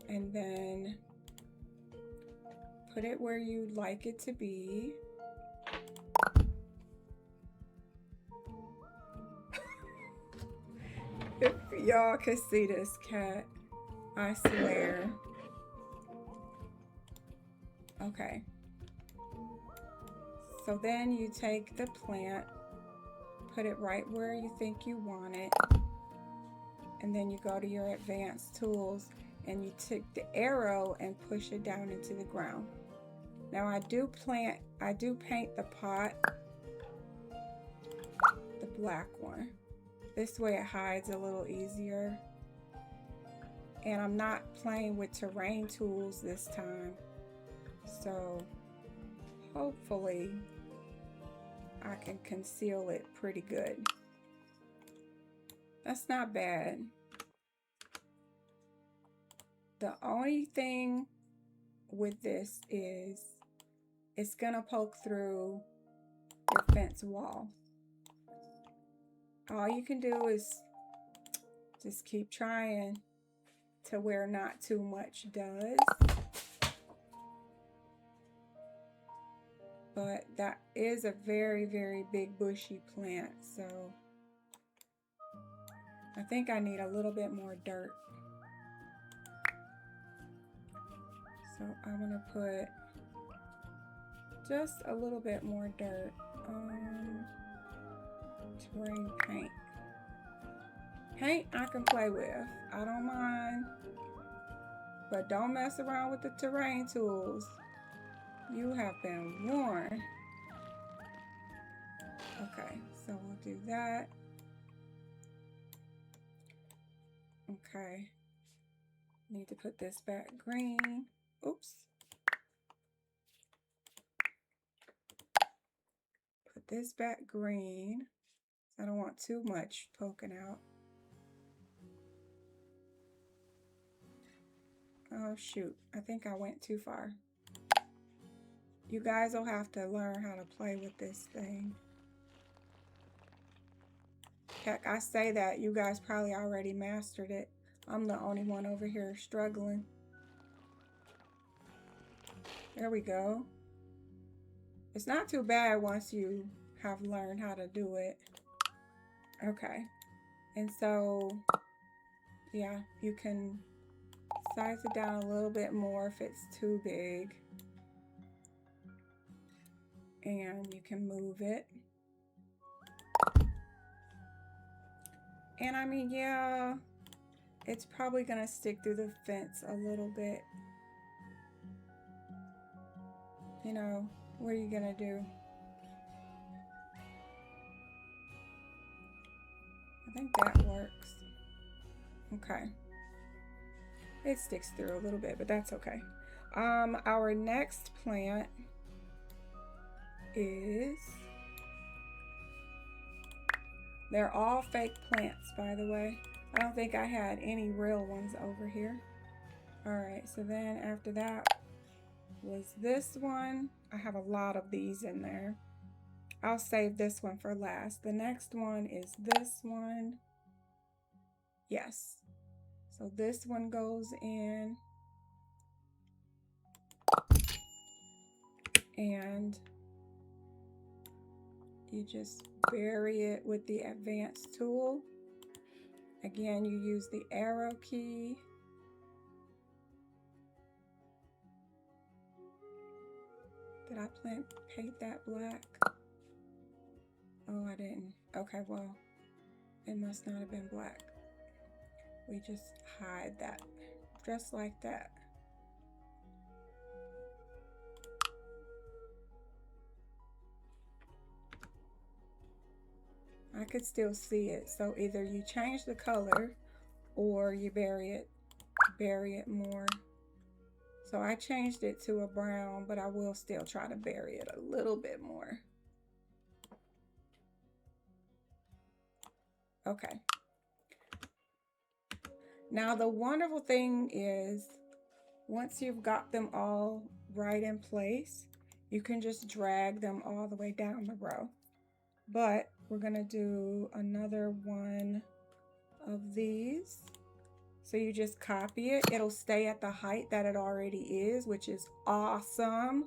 And then put it where you'd like it to be. If y'all could see this cat, I swear. Okay. So then you take the plant, put it right where you think you want it, and then you go to your advanced tools and you take the arrow and push it down into the ground. Now I do paint the pot black one. This way it hides a little easier. And I'm not playing with terrain tools this time. So hopefully I can conceal it pretty good. That's not bad. The only thing with this is it's gonna poke through your fence wall. All you can do is just keep trying to where not too much does. But that is a very, very big bushy plant, so I think I need a little bit more dirt. So I'm gonna put just a little bit more dirt on terrain paint. Paint I can play with, I don't mind, but don't mess around with the terrain tools. You have been warned. Okay, so we'll do that. Okay, need to put this back green. Oops. Put this back green. I don't want too much poking out. Oh shoot, I think I went too far. You guys will have to learn how to play with this thing. Heck, I say that, you guys probably already mastered it. I'm the only one over here struggling. There we go. It's not too bad once you have learned how to do it. Okay. And so, yeah, you can size it down a little bit more if it's too big. And you can move it. And I mean, yeah, it's probably gonna stick through the fence a little bit. You know, what are you gonna do? I think that works. Okay. It sticks through a little bit, but that's okay. Our next plant is, they're all fake plants, by the way. I don't think I had any real ones over here. All right, so then after that was this one. I have a lot of these in there. I'll save this one for last. The next one is this one. Yes. So this one goes in. And you just bury it with the advanced tool. Again, you use the arrow key. Did I paint that black? Oh, I didn't. Okay, well, it must not have been black. We just hide that, just like that. I could still see it. So either you change the color or you bury it more. So I changed it to a brown, but I will still try to bury it a little bit more. Okay. Now the wonderful thing is, once you've got them all right in place, you can just drag them all the way down the row. But we're gonna do another one of these. So you just copy it. It'll stay at the height that it already is, which is awesome.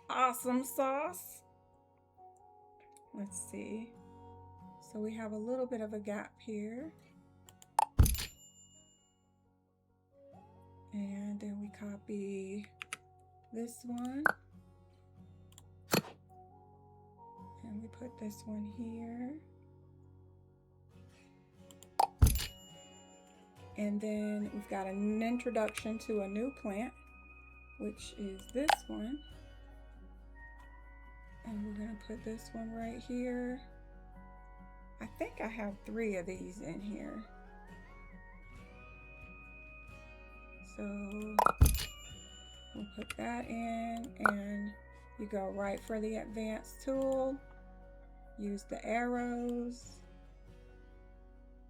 Awesome sauce. Let's see. So we have a little bit of a gap here. And then we copy this one. And we put this one here. And then we've got an introduction to a new plant, which is this one. And we're gonna put this one right here. I think I have 3 of these in here. So we'll put that in, and you go right for the advanced tool, use the arrows,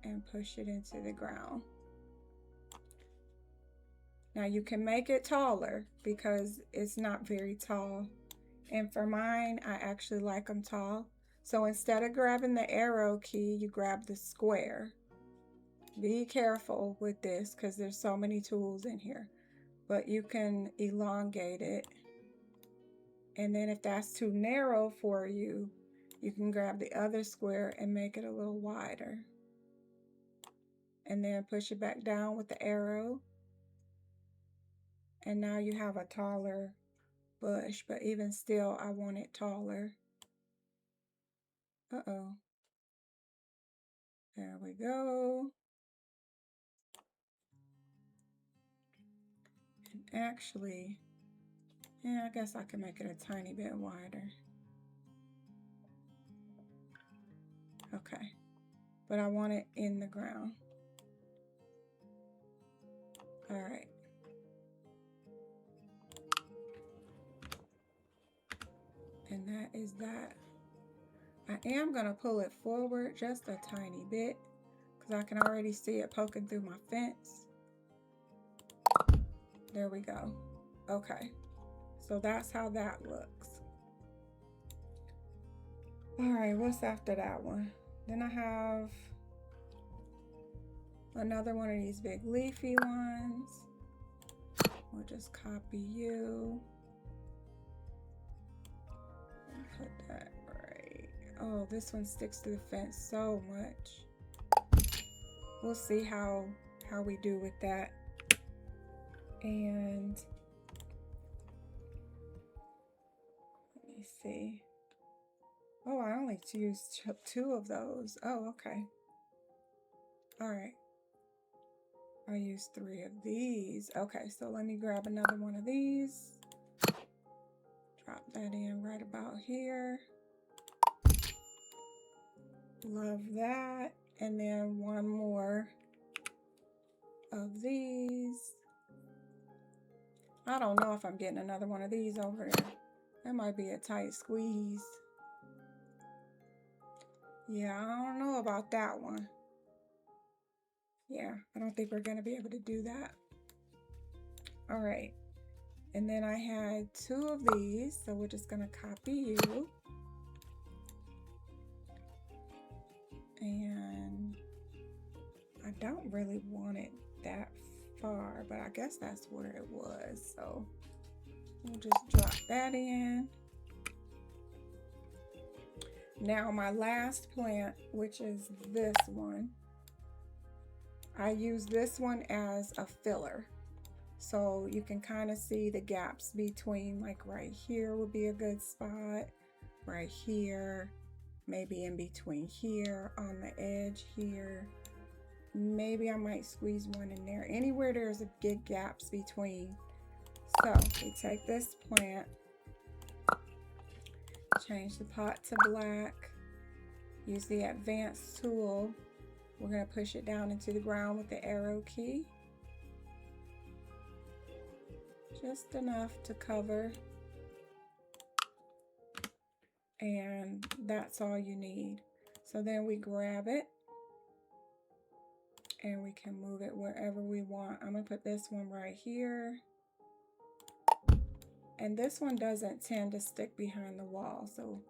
and push it into the ground. Now you can make it taller because it's not very tall. And for mine, I actually like them tall. So instead of grabbing the arrow key, you grab the square. Be careful with this because there's so many tools in here. But you can elongate it. And then if that's too narrow for you, you can grab the other square and make it a little wider. And then push it back down with the arrow. And now you have a taller bush, but even still, I want it taller. Uh-oh. There we go. And actually, yeah, I guess I can make it a tiny bit wider. Okay. But I want it in the ground. All right. And that is that. I am going to pull it forward just a tiny bit because I can already see it poking through my fence. There we go. Okay. So that's how that looks. All right, what's after that one? Then I have another one of these big leafy ones. We'll just copy you. And put that right. Oh, this one sticks to the fence so much. We'll see how we do with that. And let me see. Oh, I only used 2 of those. Oh, okay. All right. I used 3 of these. Okay, so let me grab another one of these. Drop that in right about here. Love that. And then one more of these. I don't know if I'm getting another one of these over there. That might be a tight squeeze. Yeah, I don't know about that one. Yeah, I don't think we're going to be able to do that. All right. And then I had 2 of these, so we're just going to copy you. And I don't really want it that far, but I guess that's where it was. So we'll just drop that in. Now my last plant, which is this one, I use this one as a filler. So you can kind of see the gaps between, like right here would be a good spot, right here, maybe in between here, on the edge here. Maybe I might squeeze one in there. Anywhere there's a big gaps between. So we take this plant, change the pot to black, use the advanced tool. We're going to push it down into the ground with the arrow key. Just enough to cover. And that's all you need. So then we grab it and we can move it wherever we want. I'm going to put this one right here. And this one doesn't tend to stick behind the wall, so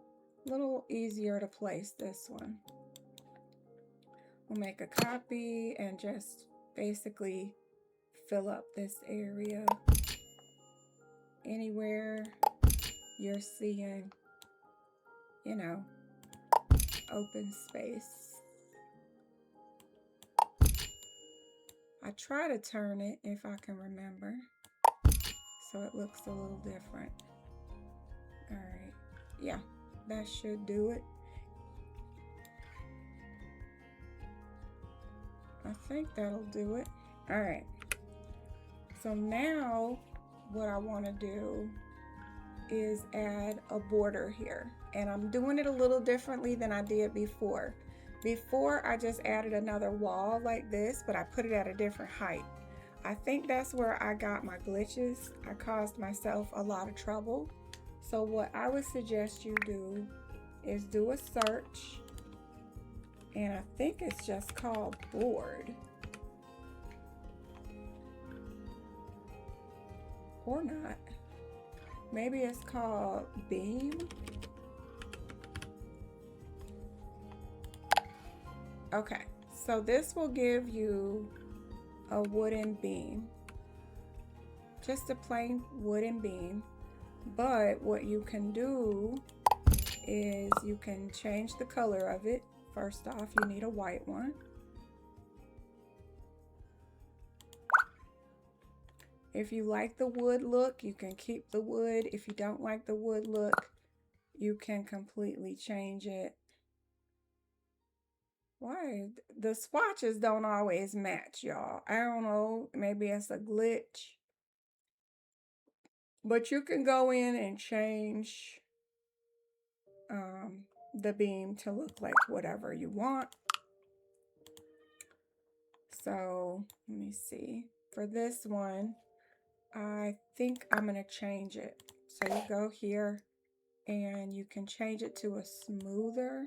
a little easier to place this one. We'll make a copy and just basically fill up this area. Anywhere you're seeing, you know, open space. I try to turn it if I can remember, so it looks a little different. All right, yeah, that should do it. I think that'll do it. All right, so now what I want to do is add a border here, and I'm doing it a little differently than I did before. Before I just added another wall like this, but I put it at a different height. I think that's where I got my glitches. I caused myself a lot of trouble. So what I would suggest you do is do a search, and I think it's just called board. Or not. Maybe it's called beam. Okay, so this will give you a wooden beam. Just a plain wooden beam. But what you can do is you can change the color of it. First off, you need a white one. If you like the wood look, you can keep the wood. If you don't like the wood look, you can completely change it. Why? The swatches don't always match, y'all. I don't know. Maybe it's a glitch. But you can go in and change the beam to look like whatever you want. So let me see. For this one, I think I'm going to change it. So you go here and you can change it to a smoother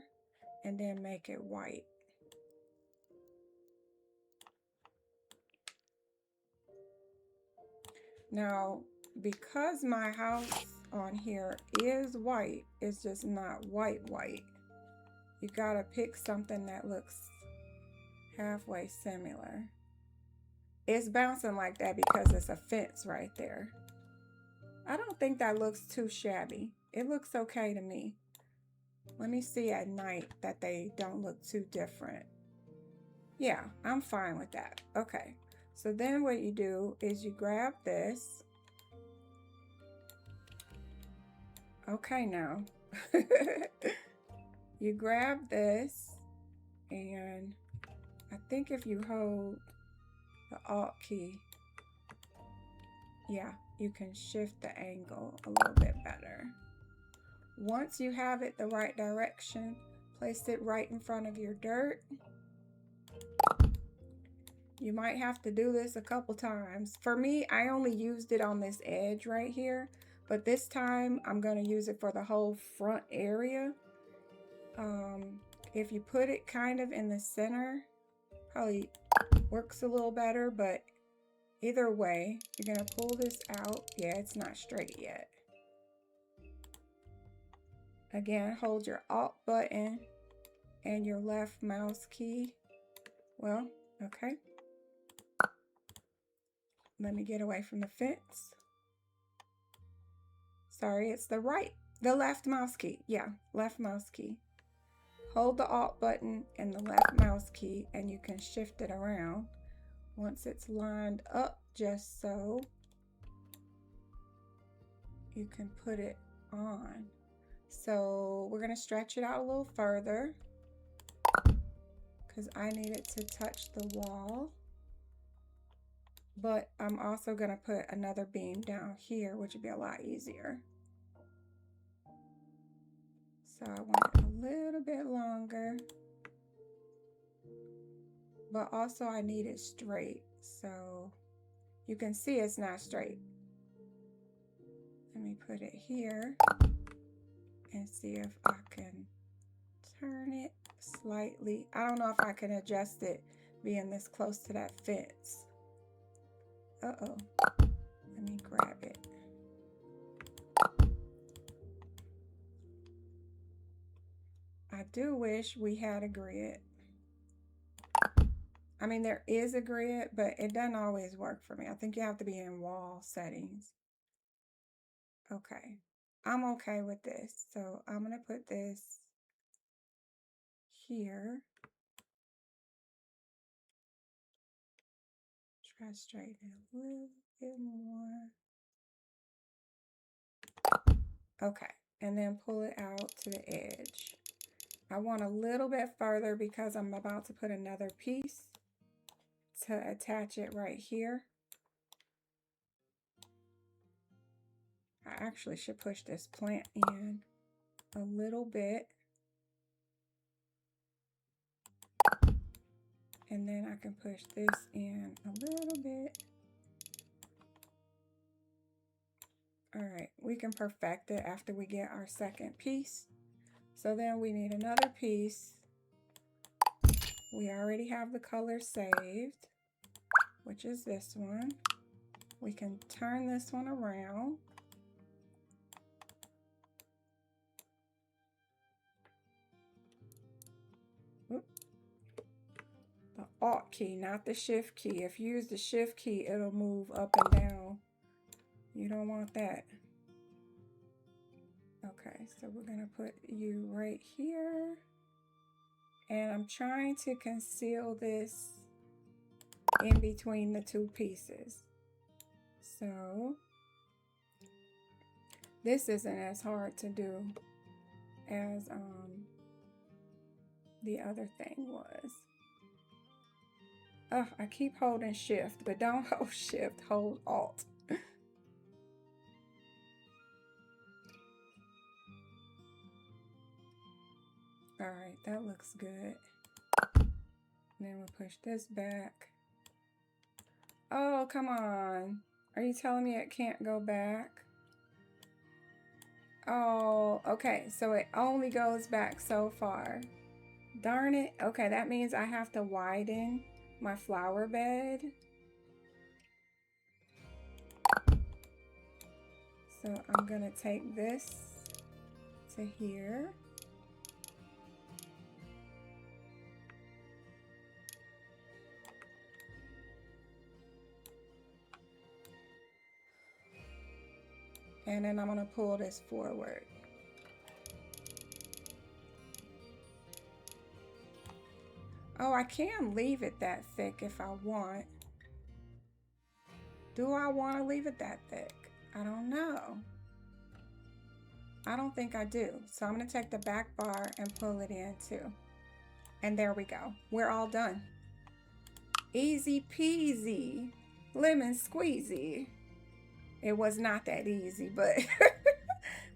and then make it white. Now, because my house on here is white, it's just not white, you gotta pick something that looks halfway similar. It's bouncing like that because it's a fence right there. I don't think that looks too shabby. It looks okay to me. Let me see at night that they don't look too different. Yeah, I'm fine with that. Okay, so then what you do is you grab this. Okay, now you grab this, and I think if you hold the Alt key, yeah, you can shift the angle a little bit better. Once you have it the right direction, place it right in front of your dirt. You might have to do this a couple times. For me, I only used it on this edge right here, but this time I'm going to use it for the whole front area. If you put it kind of in the center, probably works a little better, but either way, you're going to pull this out. Yeah, it's not straight yet. Again, hold your Alt button and your left mouse key. Well, okay. Let me get away from the fence. Sorry, it's the left mouse key. Yeah, left mouse key. Hold the Alt button and the left mouse key, and you can shift it around. Once it's lined up just so, you can put it on. So we're going to stretch it out a little further because I need it to touch the wall. But I'm also going to put another beam down here, which would be a lot easier. So I want it a little bit longer. But also I need it straight. So you can see it's not straight. Let me put it here and see if I can turn it slightly. I don't know if I can adjust it being this close to that fence. Uh-oh. Let me grab it. I do wish we had a grid. I mean, there is a grid, but it doesn't always work for me. I think you have to be in wall settings. Okay. I'm okay with this. So I'm going to put this here. Try to straighten it a little bit more. Okay, and then pull it out to the edge. I want a little bit further because I'm about to put another piece to attach it right here. I actually should push this plant in a little bit. And then I can push this in a little bit. All right, we can perfect it after we get our second piece. So then we need another piece. We already have the color saved, which is this one. We can turn this one around. Oop. The Alt key, not the Shift key. If you use the Shift key, it'll move up and down. You don't want that. Okay, so we're gonna put you right here. And I'm trying to conceal this in between the two pieces. So this isn't as hard to do as the other thing was. Oh, I keep holding Shift, but don't hold Shift, hold Alt. All right, that looks good. Then we'll push this back. Oh, come on. Are you telling me it can't go back? Oh, okay, so it only goes back so far. Darn it. Okay, that means I have to widen my flower bed. So I'm gonna take this to here. And then I'm gonna pull this forward. Oh, I can leave it that thick if I want. Do I want to leave it that thick? I don't know. I don't think I do. So I'm going to take the back bar and pull it in too. And there we go. We're all done. Easy peasy, lemon squeezy. It was not that easy, but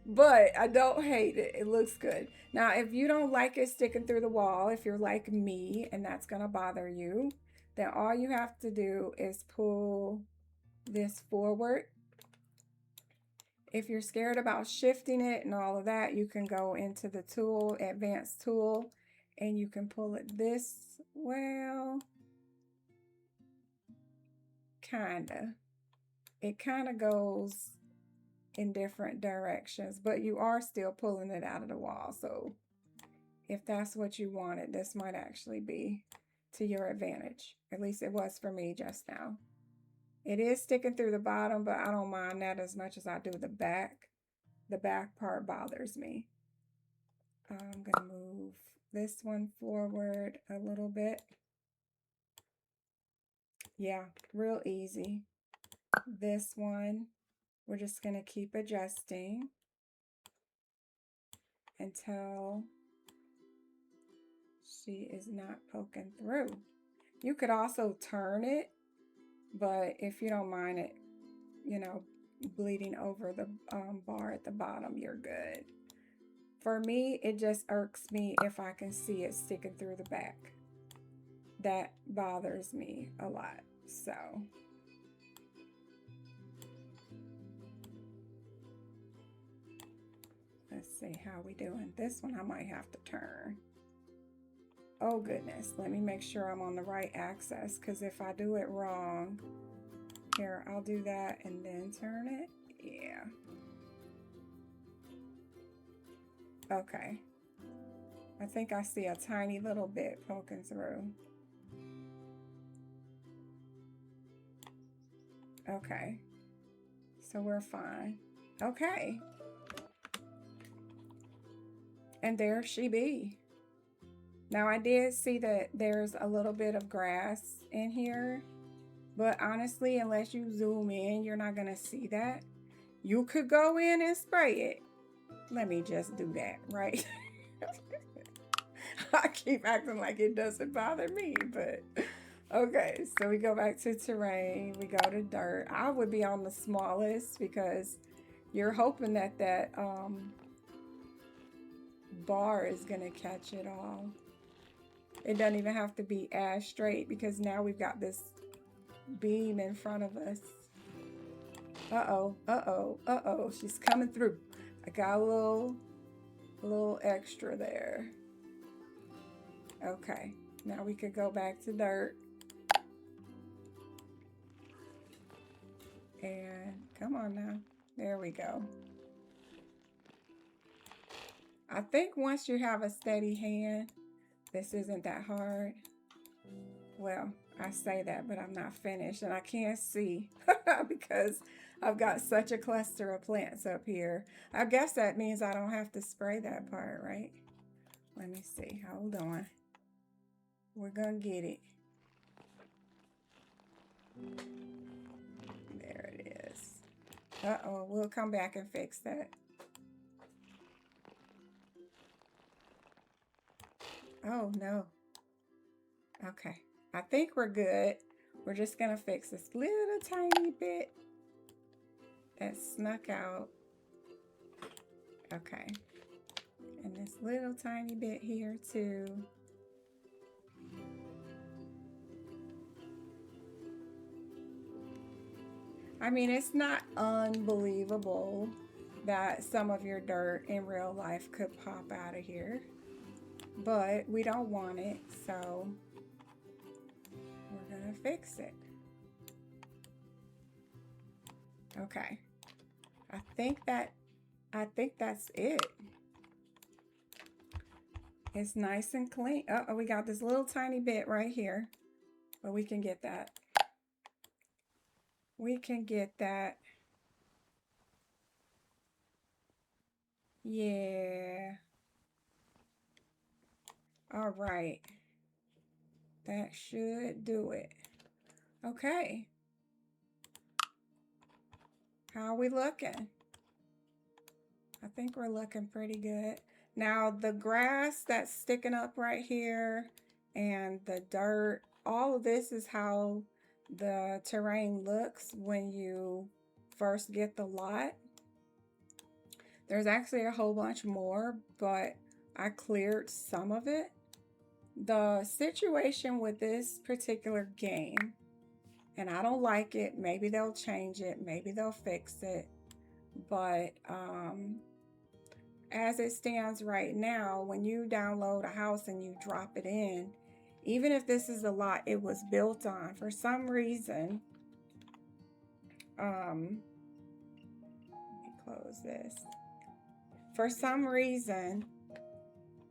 but I don't hate it. It looks good. Now, if you don't like it sticking through the wall, if you're like me and that's going to bother you, then all you have to do is pull this forward. If you're scared about shifting it and all of that, you can go into the tool, advanced tool, and you can pull it this, well, kinda. It kind of goes in different directions, but you are still pulling it out of the wall. So if that's what you wanted, this might actually be to your advantage. At least it was for me just now. It is sticking through the bottom, but I don't mind that as much as I do the back. The back part bothers me. I'm gonna move this one forward a little bit. Yeah, real easy. This one, we're just gonna keep adjusting until she is not poking through. You could also turn it, but if you don't mind it, you know, bleeding over the bar at the bottom, you're good. For me, it just irks me if I can see it sticking through the back. That bothers me a lot, so. Let's see how we doing. This one I might have to turn. Oh goodness, let me make sure I'm on the right axis, because if I do it wrong, here, I'll do that and then turn it. Yeah. Okay. I think I see a tiny little bit poking through. Okay. So we're fine. Okay. And there she be. Now I did see that there's a little bit of grass in here, but honestly, unless you zoom in, you're not gonna see that. You could go in and spray it. Let me just do that, right? I keep acting like it doesn't bother me, but okay. So we go back to terrain, we go to dirt. I would be on the smallest because you're hoping that that bar is gonna catch it all. It doesn't even have to be as straight because now we've got this beam in front of us. Uh-oh, uh-oh, uh-oh, she's coming through. I got a little extra there. Okay, now we could go back to dirt. And come on now. There we go. I think once you have a steady hand, this isn't that hard. Well, I say that, but I'm not finished and I can't see because I've got such a cluster of plants up here. I guess that means I don't have to spray that part, right? Let me see. Hold on. We're gonna get it. There it is. Uh-oh, we'll come back and fix that. Oh, no. Okay, I think we're good. We're just gonna fix this little tiny bit that snuck out. Okay, and this little tiny bit here too. I mean, it's not unbelievable that some of your dirt in real life could pop out of here, but we don't want it, so we're gonna fix it. Okay, I think that's it. It's nice and clean. Oh, we got this little tiny bit right here, but we can get that. We can get that. Yeah. All right. That should do it. Okay. How are we looking? I think we're looking pretty good. Now the grass that's sticking up right here and the dirt, all of this is how the terrain looks when you first get the lot. There's actually a whole bunch more, but I cleared some of it. The situation with this particular game, and I don't like it, maybe they'll change it, maybe they'll fix it, but as it stands right now, when you download a house and you drop it in, even if this is the lot it was built on, for some reason, let me close this. For some reason,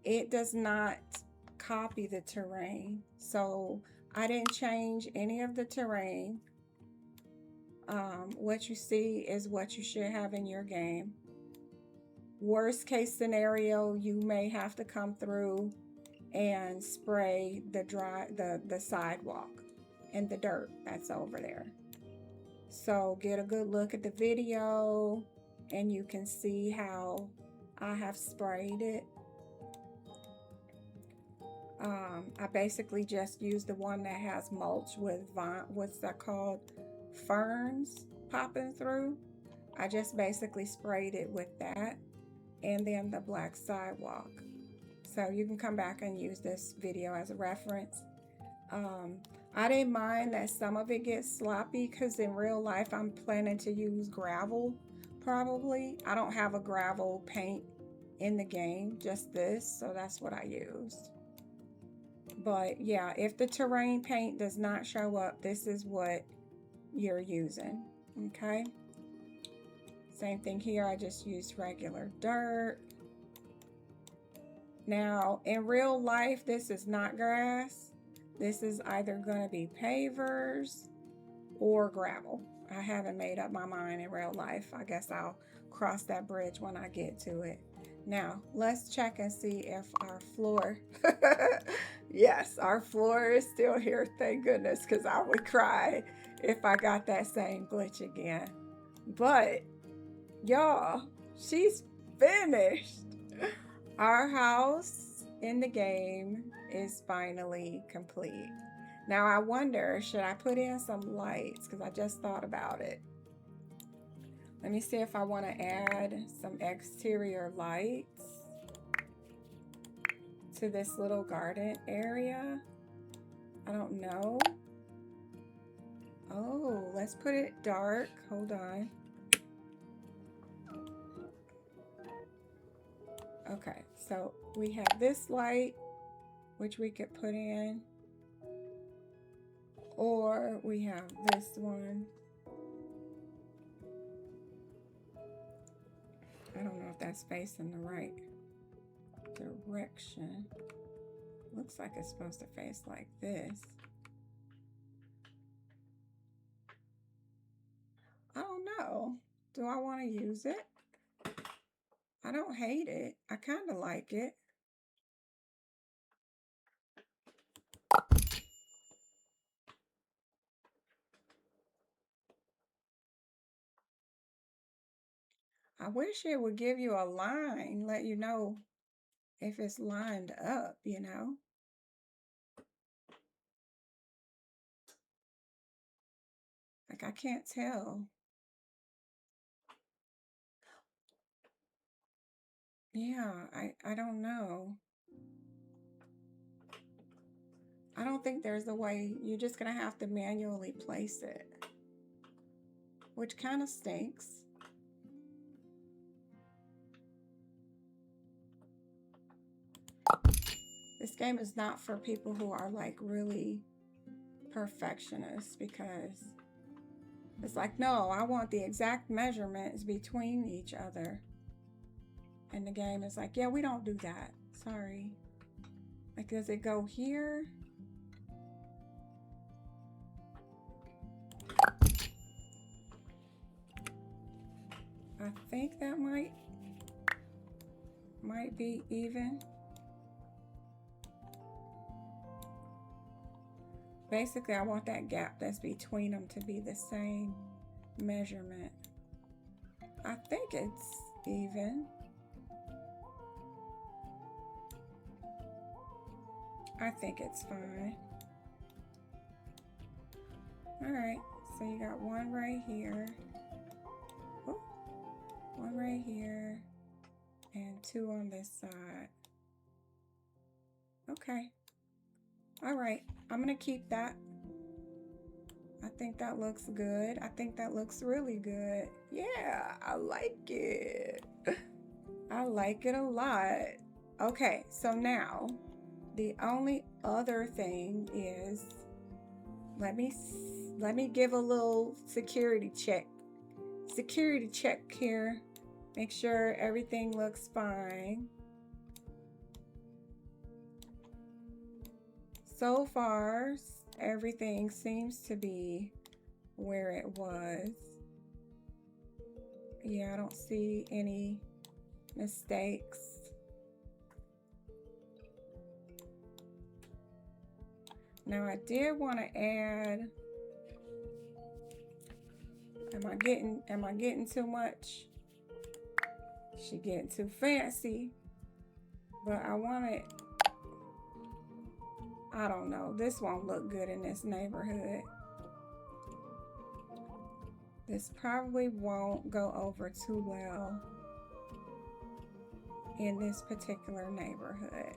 it does not copy the terrain. So I didn't change any of the terrain. What you see is what you should have in your game. Worst case scenario, you may have to come through and spray the sidewalk and the dirt that's over there. So get a good look at the video and you can see how I have sprayed it. I basically just used the one that has mulch with what's that called? Ferns popping through. I just basically sprayed it with that and then the black sidewalk. So you can come back and use this video as a reference. I didn't mind that some of it gets sloppy because in real life I'm planning to use gravel probably. I don't have a gravel paint in the game, just this, so that's what I used. But yeah, if the terrain paint does not show up, this is what you're using, okay? Same thing here, I just used regular dirt. Now, in real life, this is not grass. This is either going to be pavers or gravel. I haven't made up my mind in real life. I guess I'll cross that bridge when I get to it. Now, let's check and see if our floor, yes, our floor is still here, thank goodness, because I would cry if I got that same glitch again. But, y'all, she's finished. Our house in the game is finally complete. Now I wonder, should I put in some lights? Because I just thought about it. Let me see if I want to add some exterior lights to this little garden area. I don't know. Oh, let's put it dark. Hold on. Okay, so we have this light, which we could put in, or we have this one. I don't know if that's facing the right direction. Looks like it's supposed to face like this. I don't know. Do I want to use it? I don't hate it. I kind of like it. I wish it would give you a line, let you know if it's lined up, you know? Like, I can't tell. Yeah, I don't know. I don't think there's a way. You're just going to have to manually place it, which kind of stinks. This game is not for people who are like really perfectionists, because it's like, no, I want the exact measurements between each other. And the game is like, yeah, we don't do that. Sorry. Like, does it go here? I think that might be even. Basically, I want that gap that's between them to be the same measurement. I think it's even. I think it's fine. All right, so you got one right here. Oh, one right here, and two on this side. Okay. All right, I'm gonna keep that. I think that looks good. I think that looks really good. Yeah, I like it. I like it a lot. Okay, so now the only other thing is, let me give a little security check. Security check here. Make sure everything looks fine. So far, everything seems to be where it was. Yeah, I don't see any mistakes. Now I did want to add, am I getting too much? She getting too fancy. But I want it, I don't know. This won't look good in this neighborhood. This probably won't go over too well in this particular neighborhood.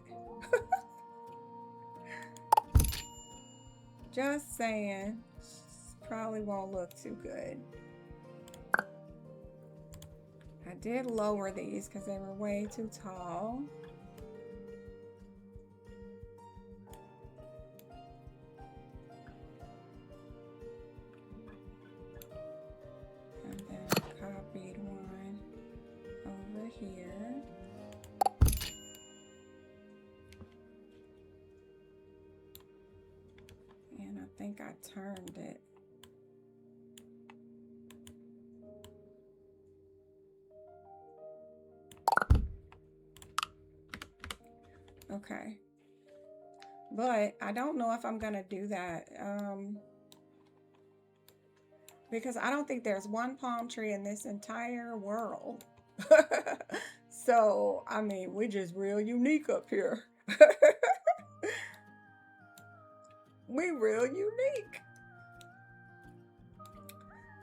Just saying, probably won't look too good. I did lower these because they were way too tall. And then copied one over here. And I think I turned it. Okay. But I don't know if I'm gonna do that. Because I don't think there's one palm tree in this entire world. So, I mean, we're just real unique up here. We real unique.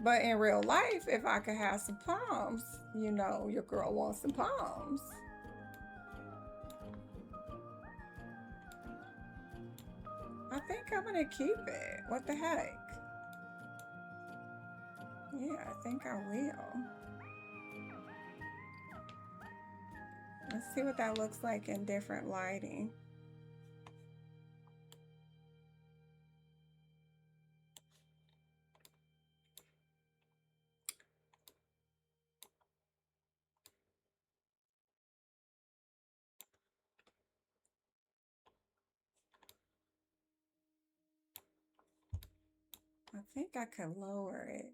But in real life, if I could have some palms, you know, your girl wants some palms. I think I'm gonna keep it. What the heck? Yeah, I think I will. Let's see what that looks like in different lighting. I think I could lower it.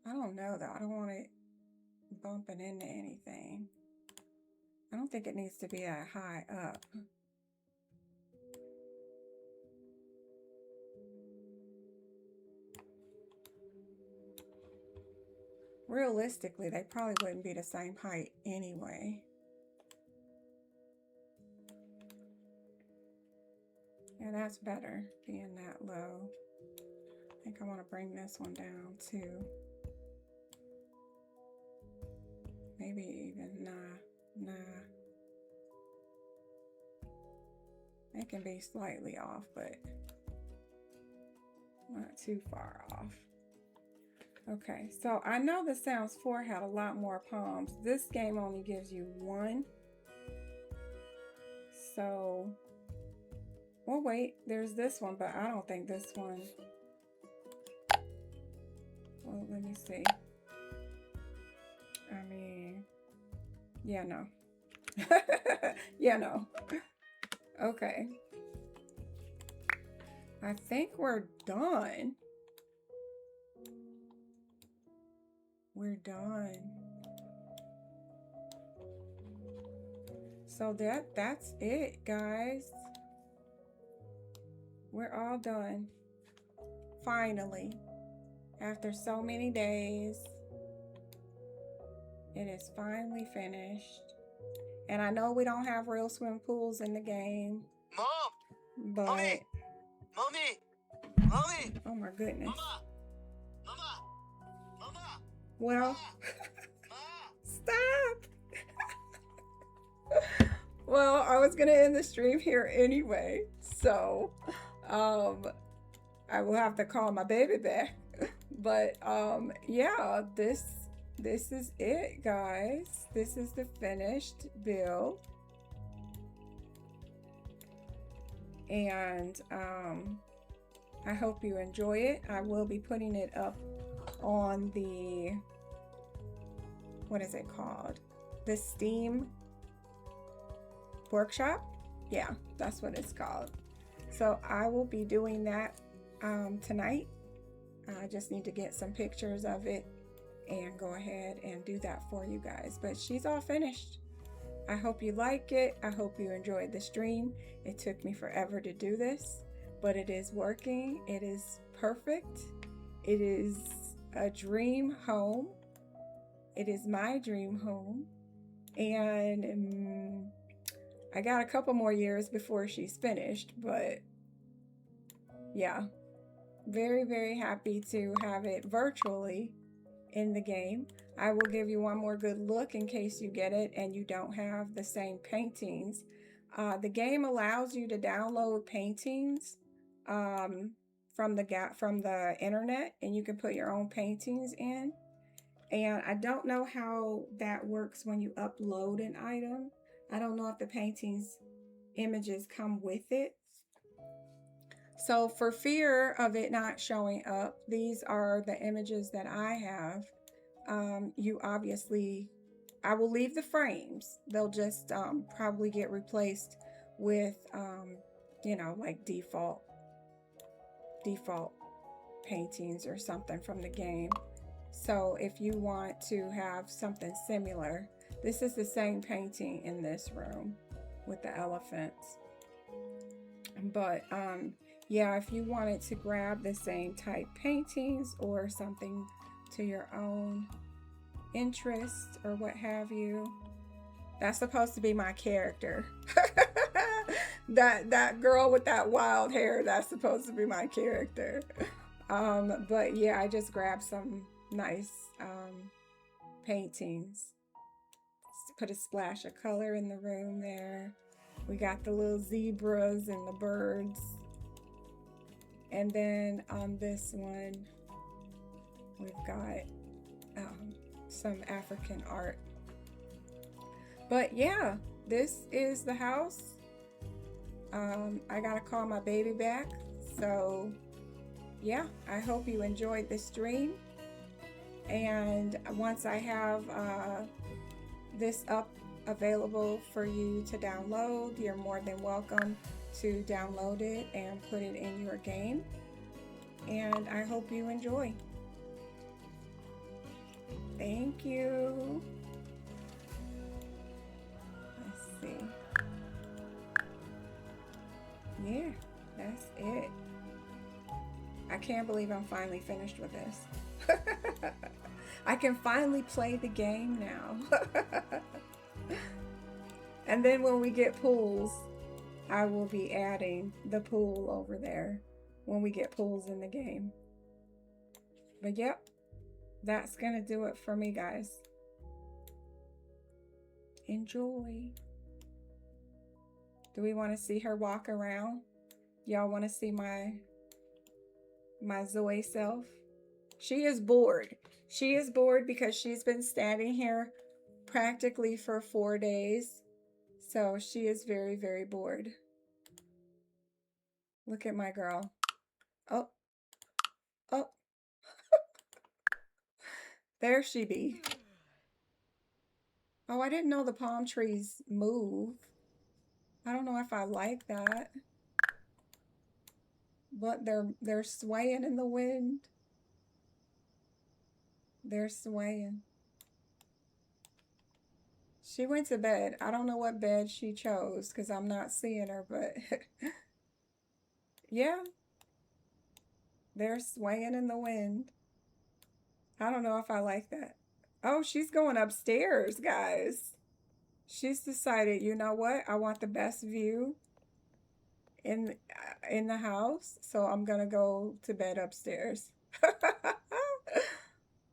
I don't know though. I don't want it bumping into anything. I don't think it needs to be that high up. Realistically, they probably wouldn't be the same height anyway. Yeah, that's better, being that low. I think I want to bring this one down too. Maybe even, nah. It can be slightly off, but not too far off. Okay, so I know the Sounds 4 had a lot more palms. This game only gives you one. So, well, wait, there's this one, but I don't think this one. Well, let me see. I mean, yeah, no. Yeah, no. Okay. I think we're done. We're done. So that's it, guys. We're all done. Finally. After so many days, it is finally finished. And I know we don't have real swim pools in the game. Mom! But Mommy! Mommy! Oh my goodness. Mama! Well, Mama! stop. Well, I was gonna end the stream here anyway, so I will have to call my baby back. But yeah, this is it, guys. This is the finished build. And I hope you enjoy it. I will be putting it up on the, what is it called? The Steam workshop. Yeah, that's what it's called. So I will be doing that tonight. I just need to get some pictures of it and go ahead and do that for you guys. But she's all finished. I hope you like it. I hope you enjoyed the stream. It took me forever to do this, but it is working. It is perfect. It is a dream home. It is my dream home. And I got a couple more years before she's finished, but yeah, very, very happy to have it virtually in the game. I will give you one more good look in case you get it and you don't have the same paintings. The game allows you to download paintings from the internet, and you can put your own paintings in. And I don't know how that works when you upload an item. I don't know if the paintings images come with it. So for fear of it not showing up, these are the images that I have. You obviously, I will leave the frames. They'll just probably get replaced with, you know, like default paintings or something from the game. So if you want to have something similar, this is the same painting in this room with the elephants. But yeah, if you wanted to grab the same type paintings or something to your own interest or what have you, that's supposed to be my character. that girl with that wild hair, that's supposed to be my character. But yeah, I just grabbed some nice paintings. Put a splash of color in the room there. We got the little zebras and the birds. And then on this one, we've got some African art. But yeah, this is the house. I gotta call my baby back. So yeah, I hope you enjoyed this stream. And once I have this up available for you to download, you're more than welcome to download it and put it in your game. And I hope you enjoy. Thank you. Let's see. Yeah, that's it. I can't believe I'm finally finished with this. I can finally play the game now. And then when we get pools, I will be adding the pool over there when we get pools in the game. But yep, that's gonna do it for me, guys. Enjoy. Do we want to see her walk around? Y'all want to see my Zoe self? She is bored. She is bored because she's been standing here practically for 4 days. So she is very, very bored. Look at my girl. Oh, oh. There she be. Oh, I didn't know the palm trees move. I don't know if I like that. But they're swaying in the wind. They're swaying. She went to bed. I don't know what bed she chose because I'm not seeing her, but yeah, they're swaying in the wind. I don't know if I like that. Oh, she's going upstairs, guys. She's decided, you know what? I want the best view in the house, so I'm gonna go to bed upstairs.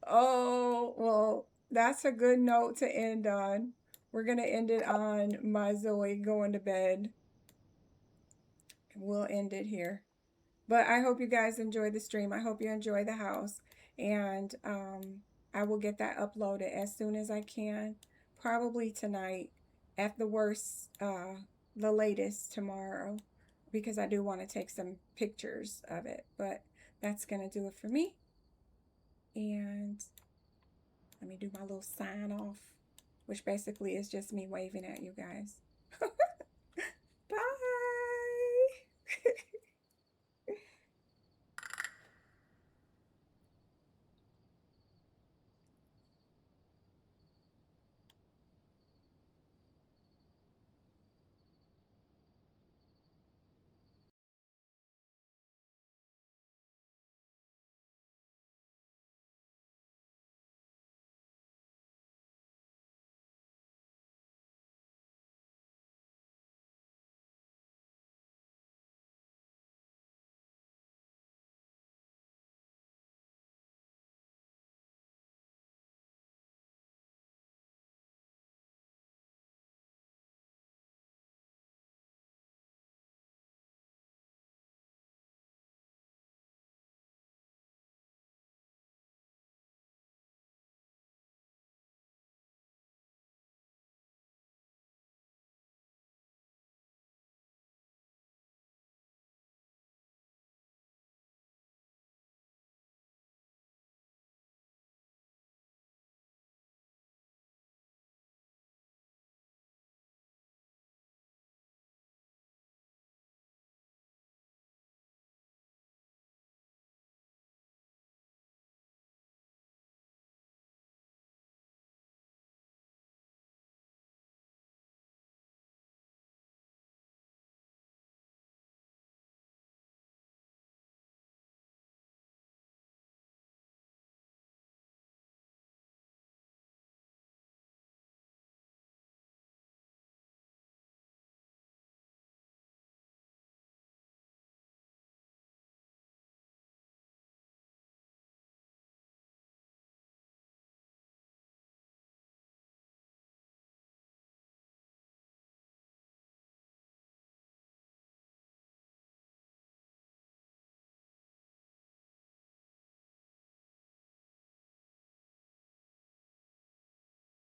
Oh, well, that's a good note to end on. We're gonna end it on my Zoe going to bed. We'll end it here. But I hope you guys enjoy the stream. I hope you enjoy the house. And I will get that uploaded as soon as I can. Probably tonight. At the worst, the latest tomorrow. Because I do want to take some pictures of it. But that's going to do it for me. And let me do my little sign off. Which basically is just me waving at you guys. Bye.